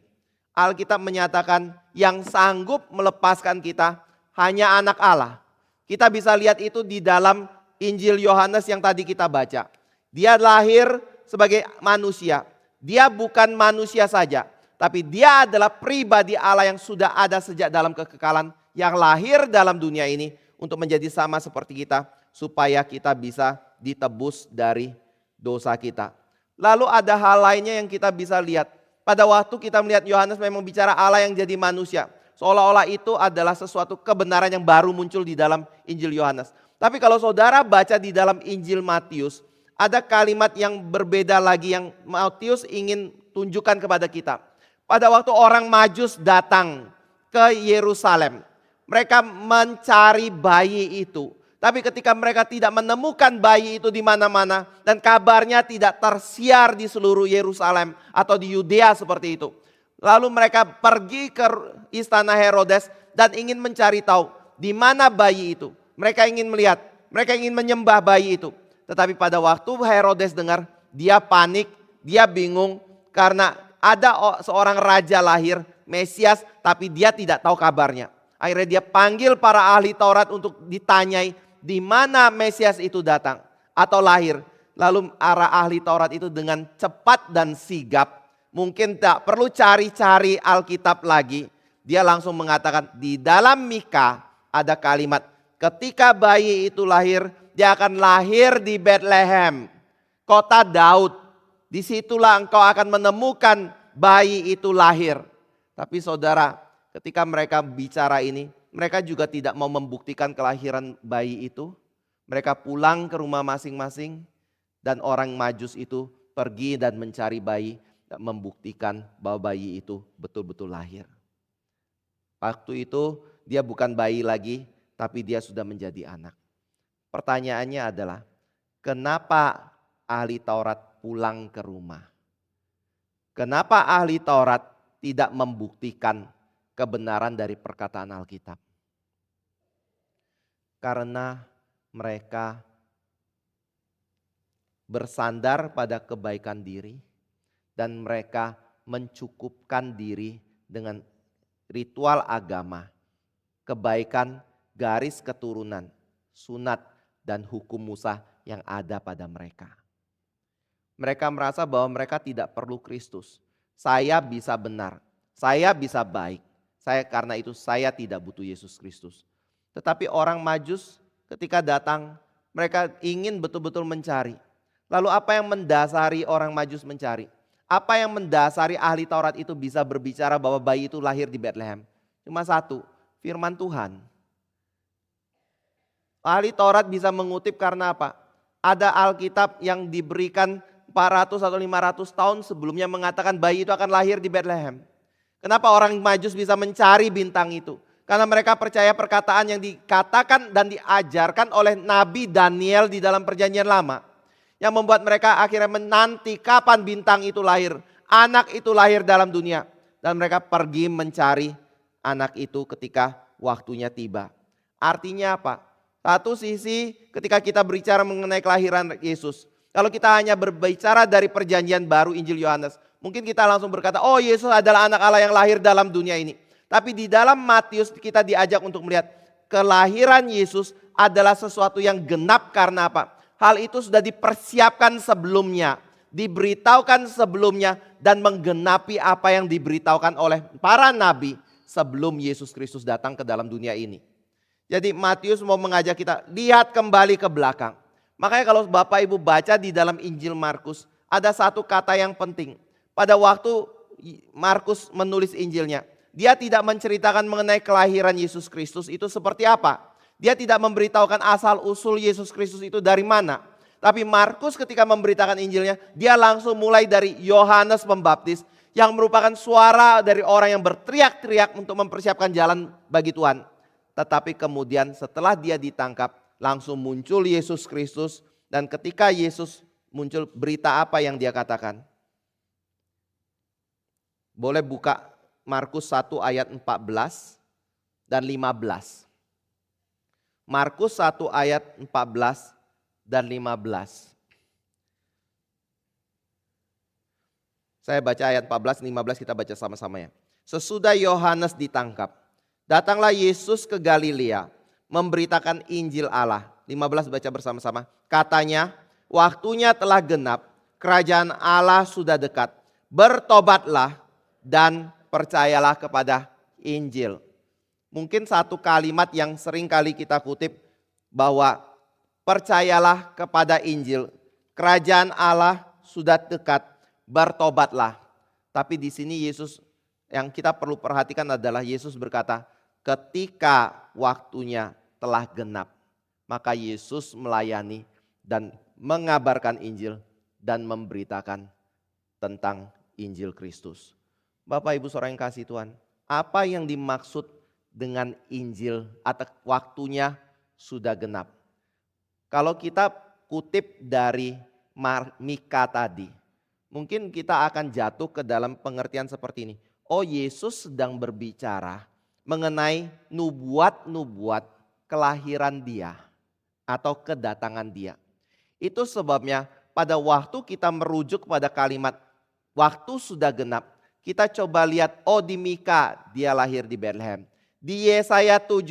S1: Alkitab menyatakan yang sanggup melepaskan kita hanya anak Allah. Kita bisa lihat itu di dalam Injil Yohanes yang tadi kita baca. Dia lahir sebagai manusia. Dia bukan manusia saja. Tapi dia adalah pribadi Allah yang sudah ada sejak dalam kekekalan. Yang lahir dalam dunia ini untuk menjadi sama seperti kita. Supaya kita bisa ditebus dari dosa kita. Lalu ada hal lainnya yang kita bisa lihat. Pada waktu kita melihat Yohanes memang bicara Allah yang jadi manusia. Seolah-olah itu adalah sesuatu kebenaran yang baru muncul di dalam Injil Yohanes. Tapi kalau saudara baca di dalam Injil Matius, ada kalimat yang berbeda lagi yang Matius ingin tunjukkan kepada kita. Pada waktu orang Majus datang ke Yerusalem, mereka mencari bayi itu. Tapi ketika mereka tidak menemukan bayi itu di mana-mana dan kabarnya tidak tersiar di seluruh Yerusalem atau di Yudea seperti itu. Lalu mereka pergi ke istana Herodes dan ingin mencari tahu di mana bayi itu. Mereka ingin melihat, mereka ingin menyembah bayi itu. Tetapi pada waktu Herodes dengar, dia panik, dia bingung karena ada seorang raja lahir, Mesias, tapi dia tidak tahu kabarnya. Akhirnya dia panggil para ahli Taurat untuk ditanyai di mana Mesias itu datang atau lahir. Lalu para ahli Taurat itu dengan cepat dan sigap, mungkin tak perlu cari-cari Alkitab lagi. Dia langsung mengatakan di dalam Mika ada kalimat, ketika bayi itu lahir, dia akan lahir di Bethlehem, kota Daud. Disitulah engkau akan menemukan bayi itu lahir. Tapi saudara, ketika mereka bicara ini, mereka juga tidak mau membuktikan kelahiran bayi itu. Mereka pulang ke rumah masing-masing dan orang Majus itu pergi dan mencari bayi dan membuktikan bahwa bayi itu betul-betul lahir. Waktu itu dia bukan bayi lagi, tapi dia sudah menjadi anak. Pertanyaannya adalah, kenapa ahli Taurat pulang ke rumah? Kenapa ahli Taurat tidak membuktikan kebenaran dari perkataan Alkitab? Karena mereka bersandar pada kebaikan diri dan mereka mencukupkan diri dengan ritual agama, kebaikan, garis keturunan, sunat, dan hukum Musa yang ada pada mereka. Mereka merasa bahwa mereka tidak perlu Kristus. Saya bisa benar, saya bisa baik. Karena itu saya tidak butuh Yesus Kristus. Tetapi orang Majus ketika datang, mereka ingin betul-betul mencari. Lalu apa yang mendasari orang Majus mencari? Apa yang mendasari ahli Taurat itu bisa berbicara bahwa bayi itu lahir di Bethlehem? Cuma satu, firman Tuhan. Ahli Taurat bisa mengutip karena apa? Ada Alkitab yang diberikan 400 atau 500 tahun sebelumnya mengatakan bayi itu akan lahir di Bethlehem. Kenapa orang Majus bisa mencari bintang itu? Karena mereka percaya perkataan yang dikatakan dan diajarkan oleh Nabi Daniel di dalam perjanjian lama. Yang membuat mereka akhirnya menanti kapan bintang itu lahir. Anak itu lahir dalam dunia. Dan mereka pergi mencari anak itu ketika waktunya tiba. Artinya apa? Satu sisi ketika kita berbicara mengenai kelahiran Yesus. Kalau kita hanya berbicara dari perjanjian baru Injil Yohanes, mungkin kita langsung berkata, oh Yesus adalah anak Allah yang lahir dalam dunia ini. Tapi di dalam Matius kita diajak untuk melihat kelahiran Yesus adalah sesuatu yang genap karena apa? Hal itu sudah dipersiapkan sebelumnya, diberitahukan sebelumnya dan menggenapi apa yang diberitahukan oleh para nabi sebelum Yesus Kristus datang ke dalam dunia ini. Jadi Matius mau mengajak kita lihat kembali ke belakang. Makanya kalau Bapak Ibu baca di dalam Injil Markus, ada satu kata yang penting. Pada waktu Markus menulis Injilnya, dia tidak menceritakan mengenai kelahiran Yesus Kristus itu seperti apa. Dia tidak memberitahukan asal usul Yesus Kristus itu dari mana. Tapi Markus ketika memberitakan Injilnya, dia langsung mulai dari Yohanes Pembaptis yang merupakan suara dari orang yang berteriak-teriak untuk mempersiapkan jalan bagi Tuhan. Tetapi kemudian setelah dia ditangkap, langsung muncul Yesus Kristus. Dan ketika Yesus muncul, berita apa yang dia katakan? Boleh buka Markus 1 ayat 14 dan 15. Markus 1 ayat 14 dan 15. Saya baca ayat 14, 15 kita baca sama-sama ya. Sesudah Yohanes ditangkap, datanglah Yesus ke Galilea memberitakan Injil Allah. 15 baca bersama-sama. Katanya, waktunya telah genap, kerajaan Allah sudah dekat. Bertobatlah dan percayalah kepada Injil. Mungkin satu kalimat yang sering kali kita kutip bahwa percayalah kepada Injil. Kerajaan Allah sudah dekat, bertobatlah. Tapi di sini Yesus, yang kita perlu perhatikan adalah Yesus berkata, ketika waktunya telah genap, maka Yesus melayani dan mengabarkan Injil dan memberitakan tentang Injil Kristus. Bapak Ibu saudara yang kasih Tuhan, apa yang dimaksud dengan Injil atau waktunya sudah genap? Kalau kita kutip dari Mika tadi, mungkin kita akan jatuh ke dalam pengertian seperti ini. Oh, Yesus sedang berbicara mengenai nubuat-nubuat kelahiran dia atau kedatangan dia. Itu sebabnya pada waktu kita merujuk pada kalimat waktu sudah genap, kita coba lihat, oh di Mika dia lahir di Bethlehem. Di Yesaya 7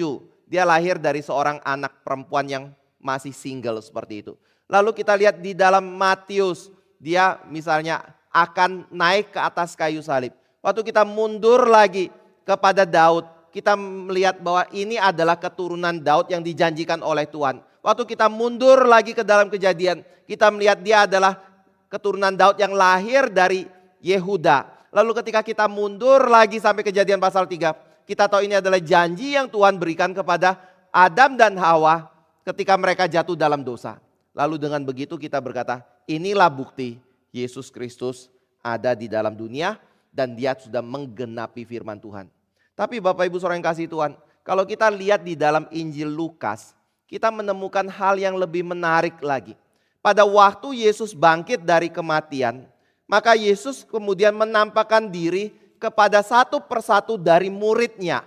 S1: dia lahir dari seorang anak perempuan yang masih single seperti itu. Lalu kita lihat di dalam Matius, dia misalnya akan naik ke atas kayu salib. Waktu kita mundur lagi kepada Daud, kita melihat bahwa ini adalah keturunan Daud yang dijanjikan oleh Tuhan. Waktu kita mundur lagi ke dalam Kejadian, kita melihat dia adalah keturunan Daud yang lahir dari Yehuda. Lalu ketika kita mundur lagi sampai Kejadian pasal 3, kita tahu ini adalah janji yang Tuhan berikan kepada Adam dan Hawa ketika mereka jatuh dalam dosa. Lalu dengan begitu kita berkata, inilah bukti Yesus Kristus ada di dalam dunia dan dia sudah menggenapi firman Tuhan. Tapi Bapak Ibu saudara yang kasih Tuhan, kalau kita lihat di dalam Injil Lukas, kita menemukan hal yang lebih menarik lagi. Pada waktu Yesus bangkit dari kematian, maka Yesus kemudian menampakkan diri kepada satu persatu dari muridnya.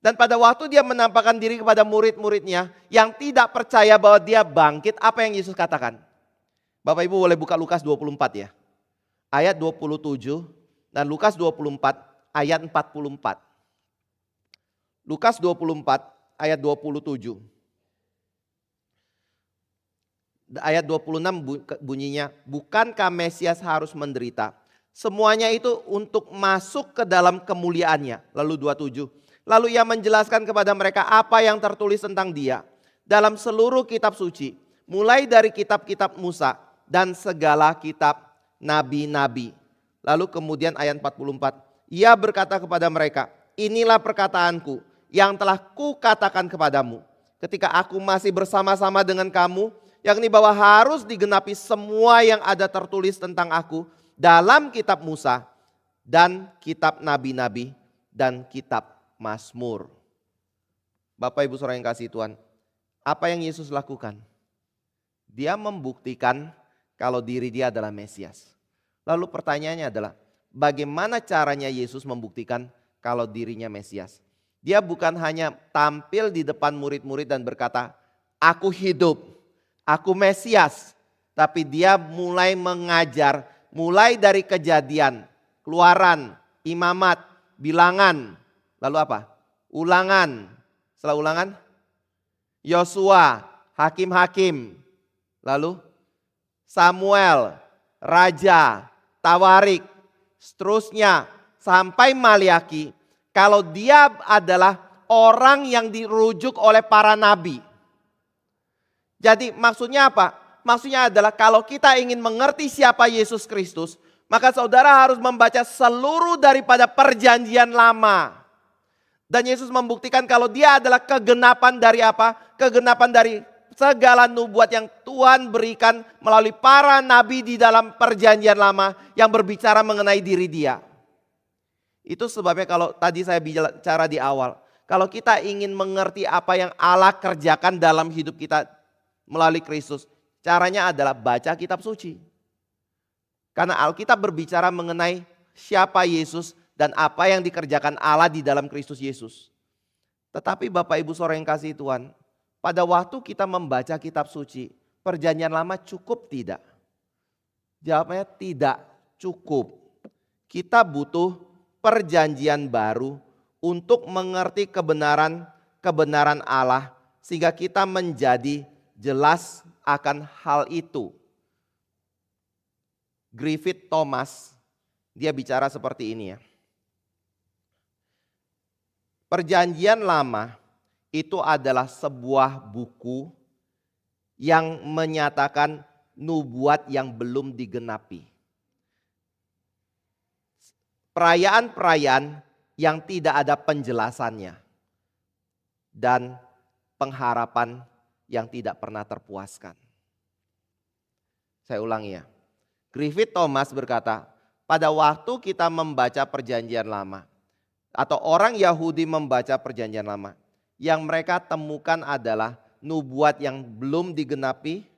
S1: Dan pada waktu dia menampakkan diri kepada murid-muridnya yang tidak percaya bahwa dia bangkit, apa yang Yesus katakan? Bapak Ibu boleh buka Lukas 24 ya. Ayat 27 dan Lukas 24 ayat 44. Lukas 24 ayat 27. Ayat 26 bunyinya, bukankah Mesias harus menderita? Semuanya itu untuk masuk ke dalam kemuliaannya. Lalu 27. Lalu ia menjelaskan kepada mereka apa yang tertulis tentang dia dalam seluruh kitab suci, mulai dari kitab-kitab Musa dan segala kitab nabi-nabi. Lalu kemudian ayat 44, ia berkata kepada mereka, inilah perkataanku yang telah kukatakan kepadamu ketika aku masih bersama-sama dengan kamu, yakni bahwa harus digenapi semua yang ada tertulis tentang aku dalam kitab Musa dan kitab nabi-nabi dan kitab Mazmur. Bapak Ibu saudara yang kasih Tuhan, apa yang Yesus lakukan? Dia membuktikan kalau diri dia adalah Mesias. Lalu pertanyaannya adalah, bagaimana caranya Yesus membuktikan kalau dirinya Mesias? Dia bukan hanya tampil di depan murid-murid dan berkata, aku hidup, aku Mesias. Tapi dia mulai mengajar, mulai dari Kejadian, Keluaran, Imamat, Bilangan, lalu apa? Ulangan. Setelah Ulangan, Yosua, Hakim-Hakim, lalu Samuel, Raja, Tawarik, seterusnya sampai Maliaki. Kalau dia adalah orang yang dirujuk oleh para nabi. Jadi maksudnya apa? Maksudnya adalah kalau kita ingin mengerti siapa Yesus Kristus, maka saudara harus membaca seluruh daripada perjanjian lama. Dan Yesus membuktikan kalau dia adalah kegenapan dari apa? Kegenapan dari segala nubuat yang Tuhan berikan melalui para nabi di dalam perjanjian lama yang berbicara mengenai diri dia. Itu sebabnya kalau tadi saya bicara di awal, kalau kita ingin mengerti apa yang Allah kerjakan dalam hidup kita melalui Kristus, caranya adalah baca kitab suci. Karena Alkitab berbicara mengenai siapa Yesus dan apa yang dikerjakan Allah di dalam Kristus Yesus. Tetapi Bapak Ibu saudara yang kasih Tuhan, pada waktu kita membaca kitab suci, perjanjian lama cukup tidak? Jawabnya tidak cukup. Kita butuh perjanjian baru untuk mengerti kebenaran Allah sehingga kita menjadi jelas akan hal itu. Griffith Thomas dia bicara seperti ini ya. Perjanjian lama itu adalah sebuah buku yang menyatakan nubuat yang belum digenapi. Perayaan-perayaan yang tidak ada penjelasannya. Dan pengharapan yang tidak pernah terpuaskan. Saya ulangi ya. Griffith Thomas berkata, pada waktu kita membaca perjanjian lama, atau orang Yahudi membaca perjanjian lama, yang mereka temukan adalah nubuat yang belum digenapi,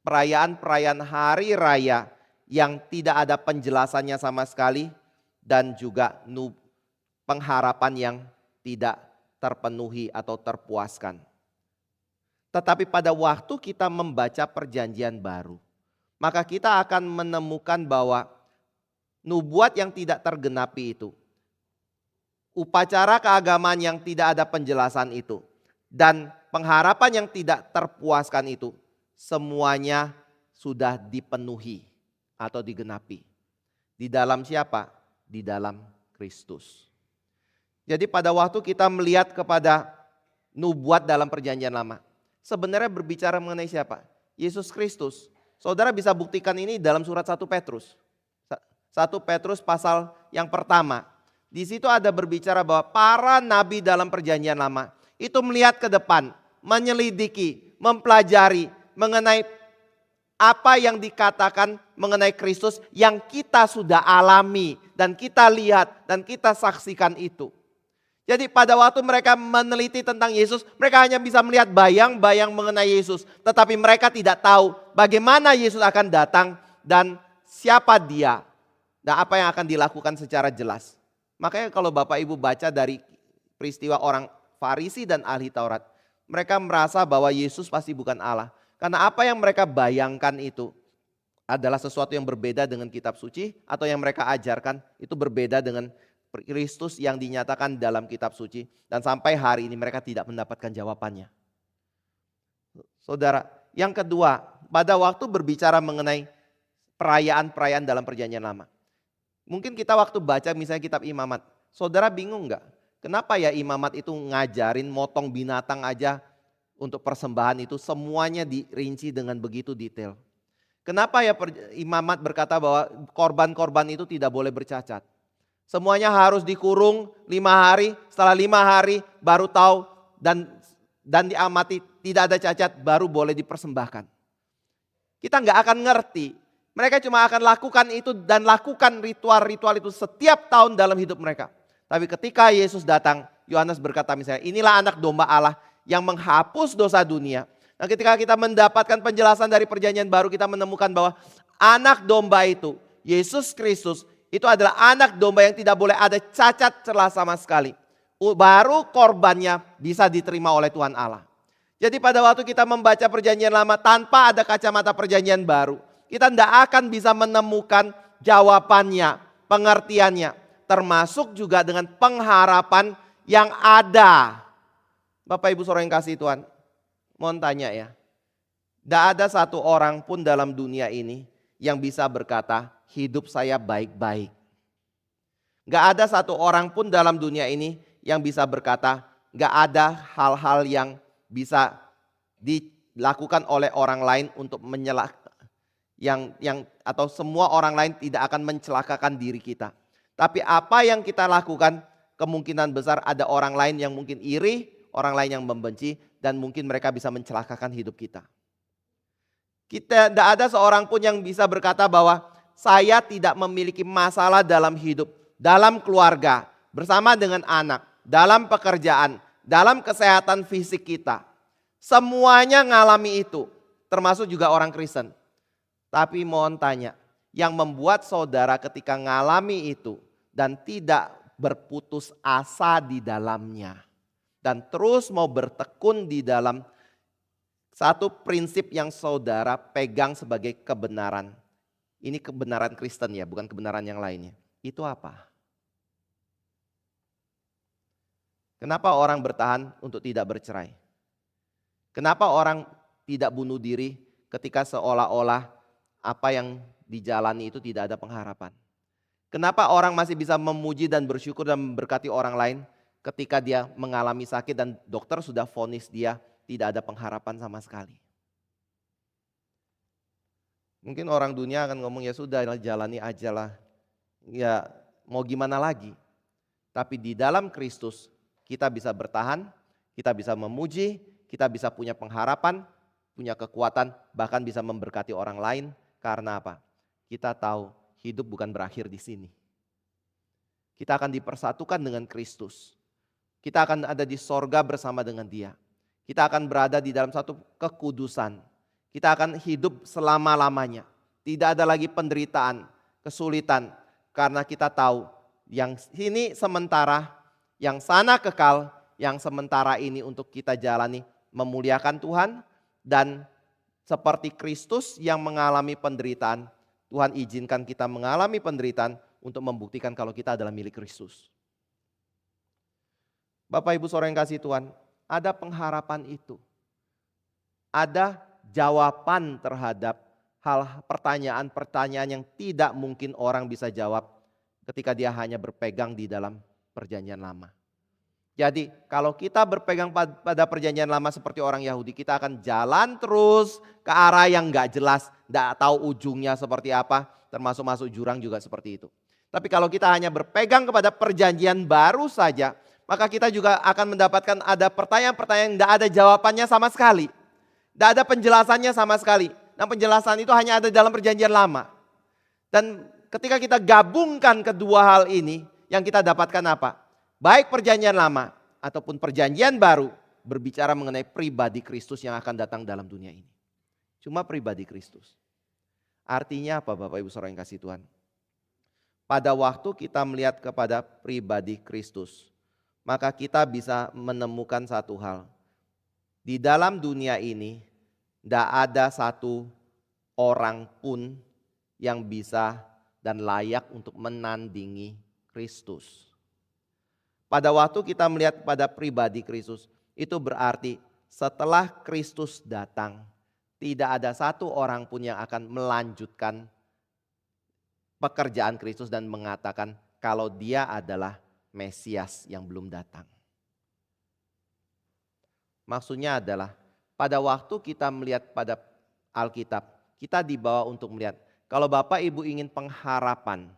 S1: perayaan-perayaan hari raya yang tidak ada penjelasannya sama sekali, dan juga pengharapan yang tidak terpenuhi atau terpuaskan. Tetapi pada waktu kita membaca perjanjian baru, maka kita akan menemukan bahwa nubuat yang tidak tergenapi itu, upacara keagamaan yang tidak ada penjelasan itu, dan pengharapan yang tidak terpuaskan itu, semuanya sudah dipenuhi atau digenapi. Di dalam siapa? Di dalam Kristus. Jadi pada waktu kita melihat kepada nubuat dalam perjanjian lama, sebenarnya berbicara mengenai siapa? Yesus Kristus. Saudara bisa buktikan ini dalam surat 1 Petrus. 1 Petrus pasal yang pertama. Di situ ada berbicara bahwa para nabi dalam perjanjian lama itu melihat ke depan, menyelidiki, mempelajari mengenai apa yang dikatakan mengenai Kristus yang kita sudah alami dan kita lihat dan kita saksikan itu. Jadi pada waktu mereka meneliti tentang Yesus, mereka hanya bisa melihat bayang-bayang mengenai Yesus. Tetapi mereka tidak tahu bagaimana Yesus akan datang dan siapa dia. Dan apa yang akan dilakukan secara jelas. Makanya kalau Bapak Ibu baca dari peristiwa orang Farisi dan ahli Taurat, mereka merasa bahwa Yesus pasti bukan Allah. Karena apa yang mereka bayangkan itu adalah sesuatu yang berbeda dengan kitab suci, atau yang mereka ajarkan itu berbeda dengan Kristus yang dinyatakan dalam kitab suci, dan sampai hari ini mereka tidak mendapatkan jawabannya. Saudara, yang kedua, pada waktu berbicara mengenai perayaan-perayaan dalam perjanjian lama, mungkin kita waktu baca misalnya kitab Imamat, saudara bingung nggak? Kenapa ya Imamat itu ngajarin motong binatang aja untuk persembahan itu semuanya dirinci dengan begitu detail? Kenapa ya Imamat berkata bahwa korban-korban itu tidak boleh bercacat? Semuanya harus dikurung 5 hari, setelah 5 hari baru tahu dan diamati tidak ada cacat, baru boleh dipersembahkan. Kita nggak akan ngerti. Mereka cuma akan lakukan itu dan lakukan ritual-ritual itu setiap tahun dalam hidup mereka. Tapi ketika Yesus datang, Yohanes berkata misalnya, inilah anak domba Allah yang menghapus dosa dunia. Nah, ketika kita mendapatkan penjelasan dari perjanjian baru, kita menemukan bahwa anak domba itu, Yesus Kristus, itu adalah anak domba yang tidak boleh ada cacat celah sama sekali. Baru korbannya bisa diterima oleh Tuhan Allah. Jadi pada waktu kita membaca perjanjian lama tanpa ada kacamata perjanjian baru, kita tidak akan bisa menemukan jawabannya, pengertiannya. Termasuk juga dengan pengharapan yang ada. Bapak Ibu saudara yang kasih Tuhan, mohon tanya ya. Tidak ada satu orang pun dalam dunia ini yang bisa berkata, hidup saya baik-baik. Gak ada satu orang pun dalam dunia ini yang bisa berkata, gak ada hal-hal yang bisa dilakukan oleh orang lain untuk atau semua orang lain tidak akan mencelakakan diri kita. Tapi apa yang kita lakukan, kemungkinan besar ada orang lain yang mungkin iri, orang lain yang membenci, dan mungkin mereka bisa mencelakakan hidup kita. Kita tidak ada seorang pun yang bisa berkata bahwa saya tidak memiliki masalah dalam hidup, dalam keluarga, bersama dengan anak, dalam pekerjaan, dalam kesehatan fisik kita. Semuanya ngalami itu, termasuk juga orang Kristen. Tapi mohon tanya, yang membuat saudara ketika ngalami itu dan tidak berputus asa di dalamnya, dan terus mau bertekun di dalam satu prinsip yang saudara pegang sebagai kebenaran. Ini kebenaran Kristen ya, bukan kebenaran yang lainnya. Itu apa? Kenapa orang bertahan untuk tidak bercerai? Kenapa orang tidak bunuh diri ketika seolah-olah apa yang dijalani itu tidak ada pengharapan? Kenapa orang masih bisa memuji dan bersyukur dan memberkati orang lain ketika dia mengalami sakit dan dokter sudah vonis dia tidak ada pengharapan sama sekali. Mungkin orang dunia akan ngomong ya sudah jalani aja lah. Ya mau gimana lagi. Tapi di dalam Kristus kita bisa bertahan, kita bisa memuji, kita bisa punya pengharapan, punya kekuatan, bahkan bisa memberkati orang lain. Karena apa? Kita tahu hidup bukan berakhir di sini. Kita akan dipersatukan dengan Kristus. Kita akan ada di sorga bersama dengan Dia. Kita akan berada di dalam satu kekudusan. Kita akan hidup selama-lamanya. Tidak ada lagi penderitaan, kesulitan. Karena kita tahu yang sini sementara, yang sana kekal, yang sementara ini untuk kita jalani memuliakan Tuhan. Dan seperti Kristus yang mengalami penderitaan, Tuhan izinkan kita mengalami penderitaan untuk membuktikan kalau kita adalah milik Kristus. Bapak Ibu Saudara yang kasih Tuhan, ada pengharapan itu. Ada jawaban terhadap hal pertanyaan-pertanyaan yang tidak mungkin orang bisa jawab ketika dia hanya berpegang di dalam perjanjian lama. Jadi kalau kita berpegang pada perjanjian lama seperti orang Yahudi, kita akan jalan terus ke arah yang gak jelas, gak tahu ujungnya seperti apa, termasuk masuk jurang juga seperti itu. Tapi kalau kita hanya berpegang kepada perjanjian baru saja, maka kita juga akan mendapatkan ada pertanyaan-pertanyaan yang gak ada jawabannya sama sekali. Gak ada penjelasannya sama sekali. Nah penjelasan itu hanya ada dalam perjanjian lama. Dan ketika kita gabungkan kedua hal ini, yang kita dapatkan apa? Baik perjanjian lama ataupun perjanjian baru berbicara mengenai pribadi Kristus yang akan datang dalam dunia ini. Cuma pribadi Kristus. Artinya apa Bapak Ibu Saudara yang kasih Tuhan? Pada waktu kita melihat kepada pribadi Kristus, maka kita bisa menemukan satu hal. Di dalam dunia ini, tidak ada satu orang pun yang bisa dan layak untuk menandingi Kristus. Pada waktu kita melihat pada pribadi Kristus, itu berarti setelah Kristus datang, tidak ada satu orang pun yang akan melanjutkan pekerjaan Kristus dan mengatakan kalau dia adalah Mesias yang belum datang. Maksudnya adalah pada waktu kita melihat pada Alkitab, kita dibawa untuk melihat kalau Bapak Ibu ingin pengharapan,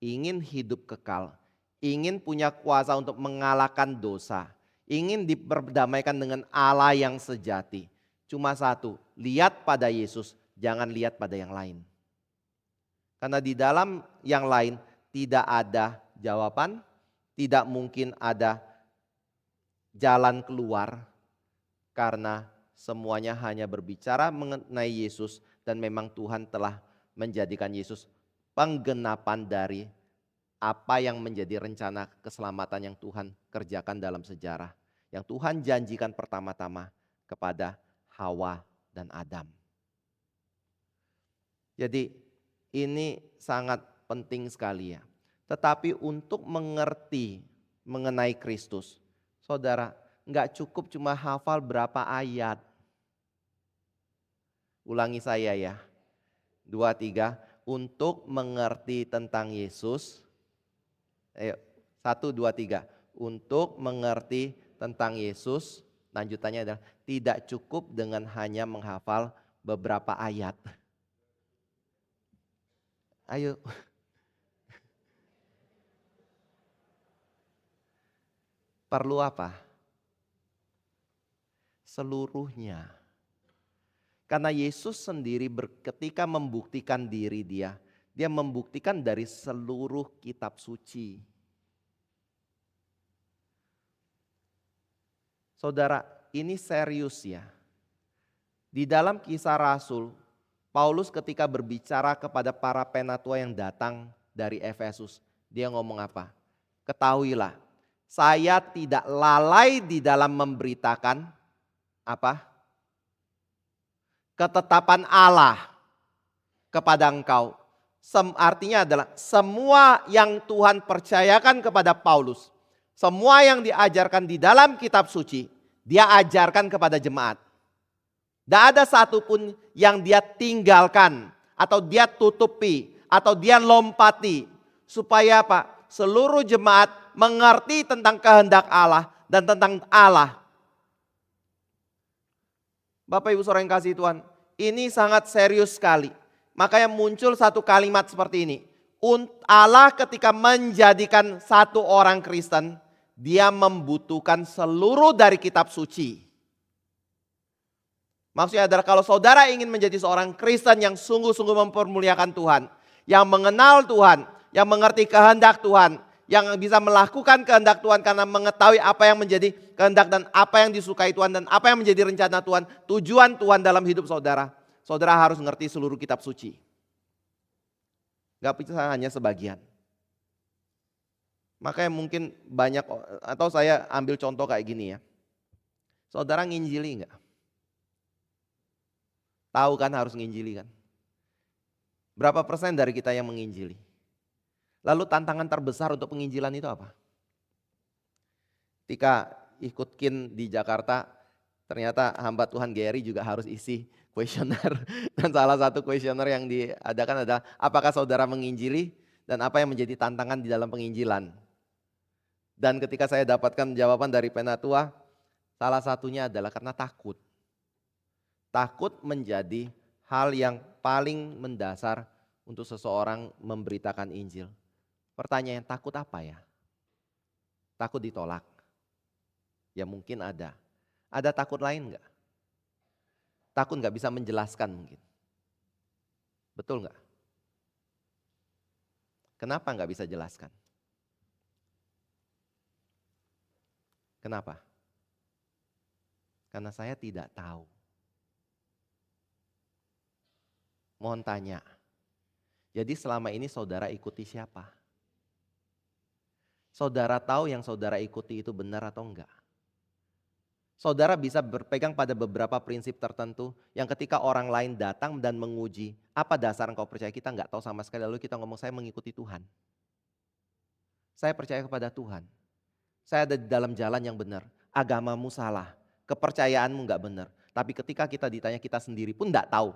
S1: ingin hidup kekal, ingin punya kuasa untuk mengalahkan dosa, ingin diperdamaikan dengan Allah yang sejati. Cuma satu, lihat pada Yesus, jangan lihat pada yang lain. Karena di dalam yang lain tidak ada jawaban, tidak mungkin ada jalan keluar karena semuanya hanya berbicara mengenai Yesus dan memang Tuhan telah menjadikan Yesus penggenapan dari apa yang menjadi rencana keselamatan yang Tuhan kerjakan dalam sejarah. Yang Tuhan janjikan pertama-tama kepada Hawa dan Adam. Jadi ini sangat penting sekali ya. Tetapi untuk mengerti mengenai Kristus, saudara, enggak cukup cuma hafal berapa ayat. Ulangi saya ya. 2, 3. Untuk mengerti tentang Yesus. Ayo, 1, 2, 3. Untuk mengerti tentang Yesus. Lanjutannya adalah tidak cukup dengan hanya menghafal beberapa ayat. Ayo. Perlu apa? Seluruhnya. Karena Yesus sendiri ketika membuktikan diri dia membuktikan dari seluruh kitab suci. Saudara, ini serius ya. Di dalam Kisah Rasul, Paulus ketika berbicara kepada para penatua yang datang dari Efesus, dia ngomong apa? Ketahuilah, saya tidak lalai di dalam memberitakan apa? Ketetapan Allah kepada engkau. Artinya adalah semua yang Tuhan percayakan kepada Paulus, semua yang diajarkan di dalam kitab suci, dia ajarkan kepada jemaat. Tidak ada satupun yang dia tinggalkan atau dia tutupi atau dia lompati. Supaya apa? Seluruh jemaat mengerti tentang kehendak Allah dan tentang Allah. Bapak Ibu saudara yang kasih Tuhan, ini sangat serius sekali. Makanya muncul satu kalimat seperti ini. Allah ketika menjadikan satu orang Kristen, dia membutuhkan seluruh dari kitab suci. Maksudnya adalah kalau saudara ingin menjadi seorang Kristen yang sungguh-sungguh mempermuliakan Tuhan, yang mengenal Tuhan, yang mengerti kehendak Tuhan, yang bisa melakukan kehendak Tuhan karena mengetahui apa yang menjadi kehendak dan apa yang disukai Tuhan dan apa yang menjadi rencana Tuhan, tujuan Tuhan dalam hidup saudara. Saudara harus mengerti seluruh kitab suci. Gak bisa hanya sebagian. Makanya mungkin banyak, atau saya ambil contoh kayak gini ya. Saudara nginjili enggak? Tahu kan harus nginjili kan? Berapa persen dari kita yang menginjili? Lalu tantangan terbesar untuk penginjilan itu apa? Ketika ikut KIN di Jakarta, ternyata hamba Tuhan Gary juga harus isi kuesioner. Dan salah satu kuesioner yang diadakan adalah apakah saudara menginjili dan apa yang menjadi tantangan di dalam penginjilan. Dan ketika saya dapatkan jawaban dari Penatua, salah satunya adalah karena takut. Takut menjadi hal yang paling mendasar untuk seseorang memberitakan Injil. Pertanyaan, takut apa ya? Takut ditolak? Ya mungkin ada. Ada takut lain enggak? Takut enggak bisa menjelaskan mungkin. Betul enggak? Kenapa enggak bisa jelaskan? Kenapa? Karena saya tidak tahu. Mohon tanya. Jadi selama ini saudara ikuti siapa? Saudara tahu yang saudara ikuti itu benar atau enggak? Saudara bisa berpegang pada beberapa prinsip tertentu yang ketika orang lain datang dan menguji, apa dasar engkau percaya, kita enggak tahu sama sekali, lalu kita ngomong saya mengikuti Tuhan. Saya percaya kepada Tuhan. Saya ada di dalam jalan yang benar. Agamamu salah, kepercayaanmu enggak benar. Tapi ketika kita ditanya, kita sendiri pun enggak tahu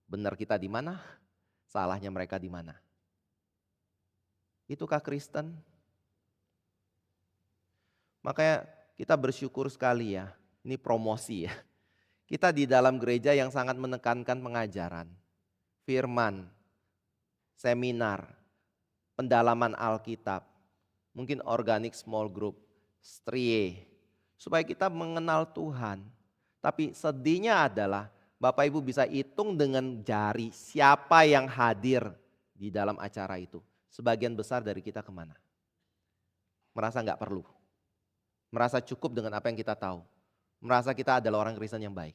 S1: benar kita di mana, salahnya mereka di mana. Itukah Kristen? Makanya kita bersyukur sekali ya, ini promosi ya. Kita di dalam gereja yang sangat menekankan pengajaran, firman, seminar, pendalaman Alkitab, mungkin organic small group, strie, supaya kita mengenal Tuhan. Tapi sedihnya adalah Bapak Ibu bisa hitung dengan jari siapa yang hadir di dalam acara itu. Sebagian besar dari kita kemana? Merasa nggak perlu. Merasa cukup dengan apa yang kita tahu. Merasa kita adalah orang Kristen yang baik.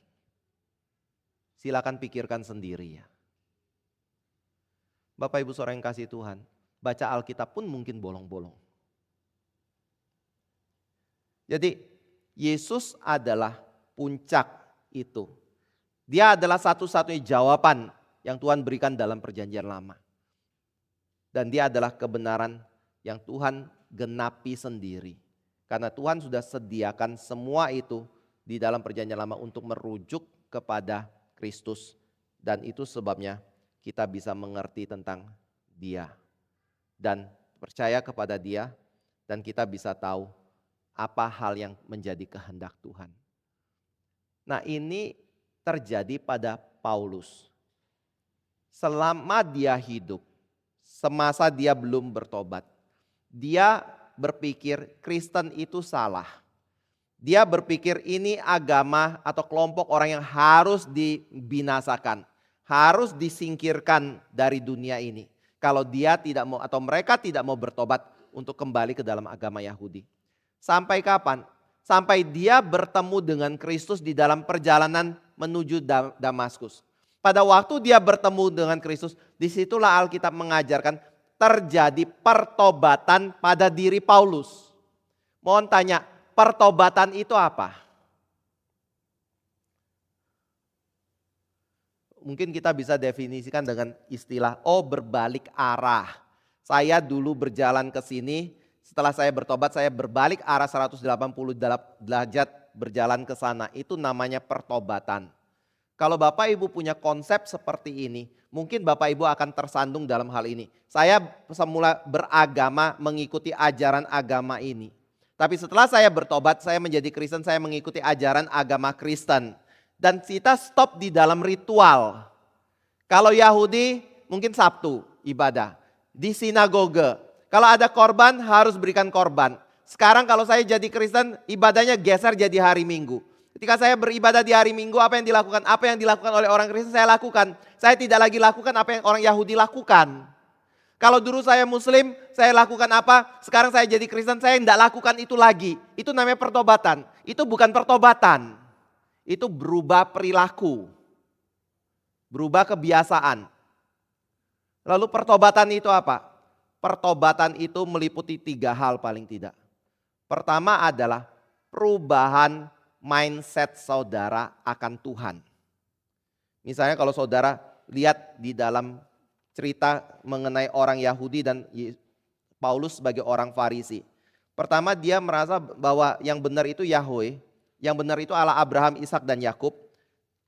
S1: Silakan pikirkan sendiri ya. Bapak Ibu saudara yang kasih Tuhan, baca Alkitab pun mungkin bolong-bolong. Jadi Yesus adalah puncak itu. Dia adalah satu-satunya jawaban yang Tuhan berikan dalam perjanjian lama. Dan dia adalah kebenaran yang Tuhan genapi sendiri. Karena Tuhan sudah sediakan semua itu di dalam perjanjian lama untuk merujuk kepada Kristus. Dan itu sebabnya kita bisa mengerti tentang Dia. Dan percaya kepada Dia dan kita bisa tahu apa hal yang menjadi kehendak Tuhan. Nah ini terjadi pada Paulus. Selama dia hidup, semasa dia belum bertobat, dia berpikir Kristen itu salah. Dia berpikir ini agama atau kelompok orang yang harus dibinasakan, harus disingkirkan dari dunia ini. Kalau dia tidak mau atau mereka tidak mau bertobat untuk kembali ke dalam agama Yahudi. Sampai kapan? Sampai dia bertemu dengan Kristus di dalam perjalanan menuju Damaskus. Pada waktu dia bertemu dengan Kristus, disitulah Alkitab mengajarkan terjadi pertobatan pada diri Paulus. Mohon tanya, pertobatan itu apa? Mungkin kita bisa definisikan dengan istilah, berbalik arah. Saya dulu berjalan ke sini, setelah saya bertobat saya berbalik arah 180 derajat berjalan ke sana. Itu namanya pertobatan. Kalau Bapak Ibu punya konsep seperti ini, mungkin Bapak Ibu akan tersandung dalam hal ini. Saya semula beragama mengikuti ajaran agama ini. Tapi setelah saya bertobat, saya menjadi Kristen, saya mengikuti ajaran agama Kristen. Dan kita stop di dalam ritual. Kalau Yahudi mungkin Sabtu ibadah. Di sinagoge. Kalau ada korban harus berikan korban. Sekarang kalau saya jadi Kristen ibadahnya geser jadi hari Minggu. Ketika saya beribadah di hari Minggu apa yang dilakukan? Apa yang dilakukan oleh orang Kristen saya lakukan. Saya tidak lagi lakukan apa yang orang Yahudi lakukan. Kalau dulu saya Muslim, saya lakukan apa? Sekarang saya jadi Kristen, saya tidak lakukan itu lagi. Itu namanya pertobatan. Itu bukan pertobatan. Itu berubah perilaku. Berubah kebiasaan. Lalu pertobatan itu apa? Pertobatan itu meliputi 3 hal paling tidak. Pertama adalah perubahan mindset saudara akan Tuhan. Misalnya kalau saudara lihat di dalam cerita mengenai orang Yahudi dan Paulus sebagai orang Farisi. Pertama dia merasa bahwa yang benar itu Yahweh, yang benar itu Allah Abraham, Ishak dan Yakub.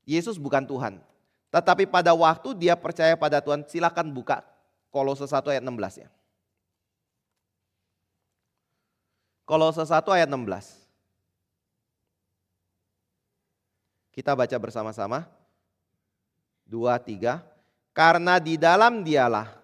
S1: Yesus bukan Tuhan. Tetapi pada waktu dia percaya pada Tuhan, silakan buka Kolose 1 ayat 16 ya. Kolose 1 ayat 16. Kita baca bersama-sama. 2, 3. Karena di dalam dialah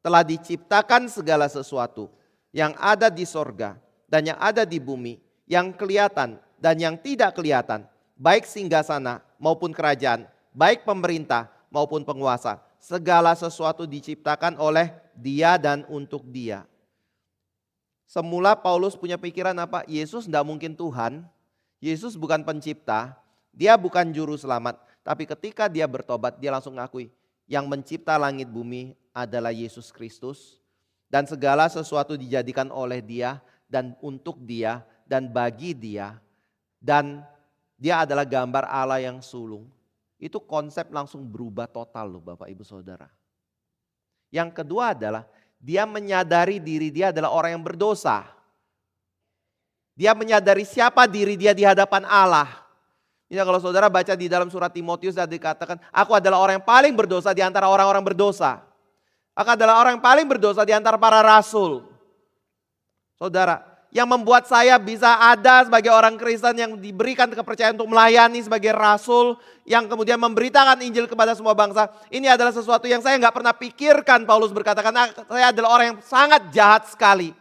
S1: telah diciptakan segala sesuatu yang ada di sorga dan yang ada di bumi, yang kelihatan dan yang tidak kelihatan, baik singgasana maupun kerajaan, baik pemerintah maupun penguasa. Segala sesuatu diciptakan oleh Dia dan untuk Dia. Semula Paulus punya pikiran apa? Yesus tidak mungkin Tuhan, Yesus bukan pencipta, Dia bukan juru selamat. Tapi ketika dia bertobat, dia langsung ngakui, yang mencipta langit bumi adalah Yesus Kristus. Dan segala sesuatu dijadikan oleh Dia dan untuk Dia dan bagi Dia. Dan Dia adalah gambar Allah yang sulung. Itu konsep langsung berubah total loh Bapak Ibu Saudara. Yang kedua adalah dia menyadari diri dia adalah orang yang berdosa. Dia menyadari siapa diri dia di hadapan Allah. Ya, kalau saudara baca di dalam surat Timotius dikatakan, aku adalah orang yang paling berdosa di antara orang-orang berdosa. Aku adalah orang yang paling berdosa di antara para rasul. Saudara, yang membuat saya bisa ada sebagai orang Kristen yang diberikan kepercayaan untuk melayani sebagai rasul, yang kemudian memberitakan Injil kepada semua bangsa. Ini adalah sesuatu yang saya nggak pernah pikirkan. Paulus berkata, karena saya adalah orang yang sangat jahat sekali.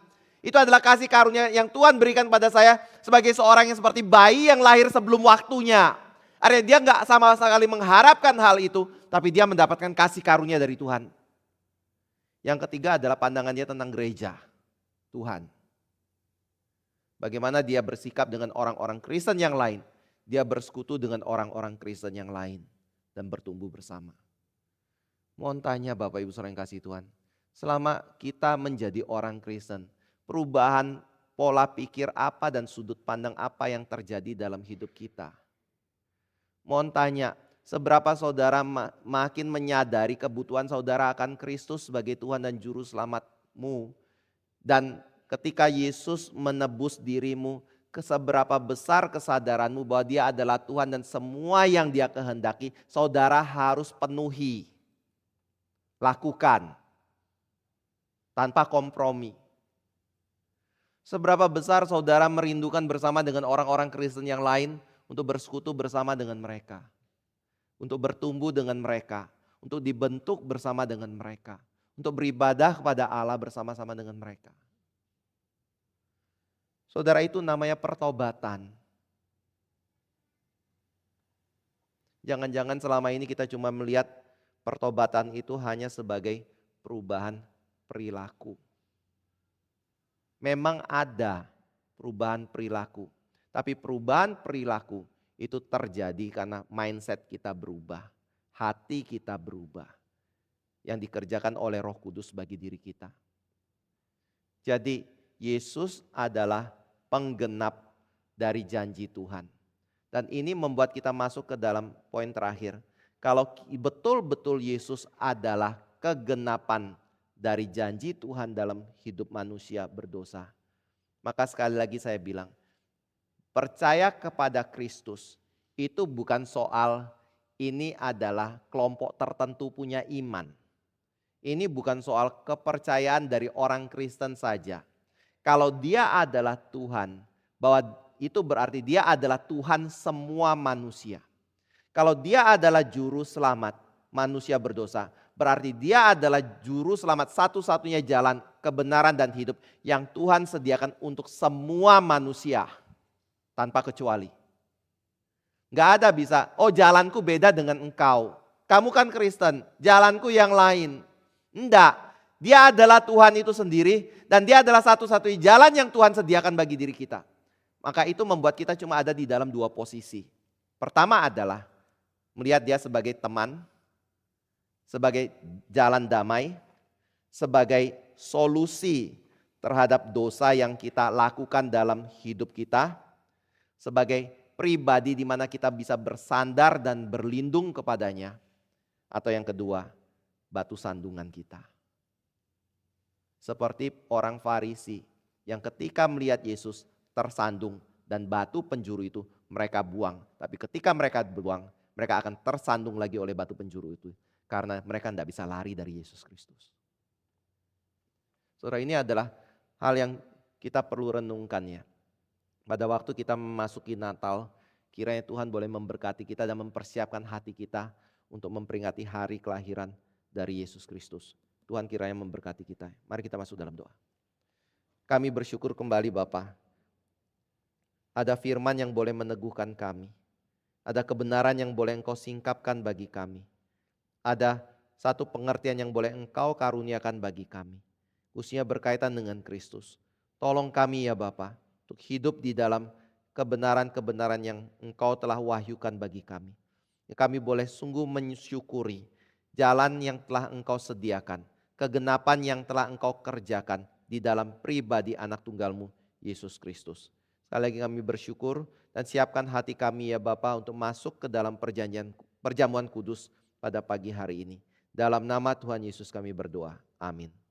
S1: Itu adalah kasih karunia yang Tuhan berikan pada saya sebagai seorang yang seperti bayi yang lahir sebelum waktunya. Artinya dia nggak sama sekali mengharapkan hal itu, tapi dia mendapatkan kasih karunia dari Tuhan. Yang ketiga adalah pandangan dia tentang gereja, Tuhan. Bagaimana dia bersikap dengan orang-orang Kristen yang lain. Dia bersekutu dengan orang-orang Kristen yang lain dan bertumbuh bersama. Mohon tanya Bapak Ibu Saudara yang kasih Tuhan, selama kita menjadi orang Kristen, perubahan pola pikir apa dan sudut pandang apa yang terjadi dalam hidup kita. Mohon tanya, seberapa saudara makin menyadari kebutuhan saudara akan Kristus sebagai Tuhan dan Juru Selamatmu. Dan ketika Yesus menebus dirimu, seberapa besar kesadaranmu bahwa Dia adalah Tuhan dan semua yang Dia kehendaki, saudara harus penuhi. Lakukan. Tanpa kompromi. Seberapa besar saudara merindukan bersama dengan orang-orang Kristen yang lain untuk bersekutu bersama dengan mereka. Untuk bertumbuh dengan mereka. Untuk dibentuk bersama dengan mereka. Untuk beribadah kepada Allah bersama-sama dengan mereka. Saudara, itu namanya pertobatan. Jangan-jangan selama ini kita cuma melihat pertobatan itu hanya sebagai perubahan perilaku. Memang ada perubahan perilaku, tapi perubahan perilaku itu terjadi karena mindset kita berubah, hati kita berubah, yang dikerjakan oleh Roh Kudus bagi diri kita. Jadi Yesus adalah penggenap dari janji Tuhan. Dan ini membuat kita masuk ke dalam poin terakhir. Kalau betul-betul Yesus adalah kegenapan dari janji Tuhan dalam hidup manusia berdosa, maka sekali lagi saya bilang, percaya kepada Kristus itu bukan soal ini adalah kelompok tertentu punya iman. Ini bukan soal kepercayaan dari orang Kristen saja. Kalau Dia adalah Tuhan, bahwa itu berarti Dia adalah Tuhan semua manusia. Kalau dia adalah juru selamat manusia berdosa, berarti dia adalah juru selamat satu-satunya jalan kebenaran dan hidup yang Tuhan sediakan untuk semua manusia tanpa kecuali. Gak ada bisa, oh jalanku beda dengan engkau. Kamu kan Kristen, jalanku yang lain. Enggak, dia adalah Tuhan itu sendiri dan dia adalah satu-satunya jalan yang Tuhan sediakan bagi diri kita. Maka itu membuat kita cuma ada di dalam dua posisi. Pertama adalah melihat dia sebagai teman, sebagai jalan damai, sebagai solusi terhadap dosa yang kita lakukan dalam hidup kita, sebagai pribadi di mana kita bisa bersandar dan berlindung kepadanya. Atau yang kedua, batu sandungan kita. Seperti orang Farisi yang ketika melihat Yesus tersandung dan batu penjuru itu mereka buang. Tapi ketika mereka buang, mereka akan tersandung lagi oleh batu penjuru itu. Karena mereka tidak bisa lari dari Yesus Kristus. Saudara, ini adalah hal yang kita perlu renungkan ya. Pada waktu kita memasuki Natal, kiranya Tuhan boleh memberkati kita dan mempersiapkan hati kita untuk memperingati hari kelahiran dari Yesus Kristus. Tuhan kiranya memberkati kita. Mari kita masuk dalam doa. Kami bersyukur kembali Bapa. Ada firman yang boleh meneguhkan kami. Ada kebenaran yang boleh Engkau singkapkan bagi kami. Ada satu pengertian yang boleh Engkau karuniakan bagi kami. Khususnya berkaitan dengan Kristus. Tolong kami ya Bapa, untuk hidup di dalam kebenaran-kebenaran yang Engkau telah wahyukan bagi kami. Kami boleh sungguh mensyukuri jalan yang telah Engkau sediakan, kegenapan yang telah Engkau kerjakan di dalam pribadi anak tunggal-Mu, Yesus Kristus. Sekali lagi kami bersyukur dan siapkan hati kami ya Bapa untuk masuk ke dalam perjamuan kudus pada pagi hari ini. Dalam nama Tuhan Yesus kami berdoa. Amin.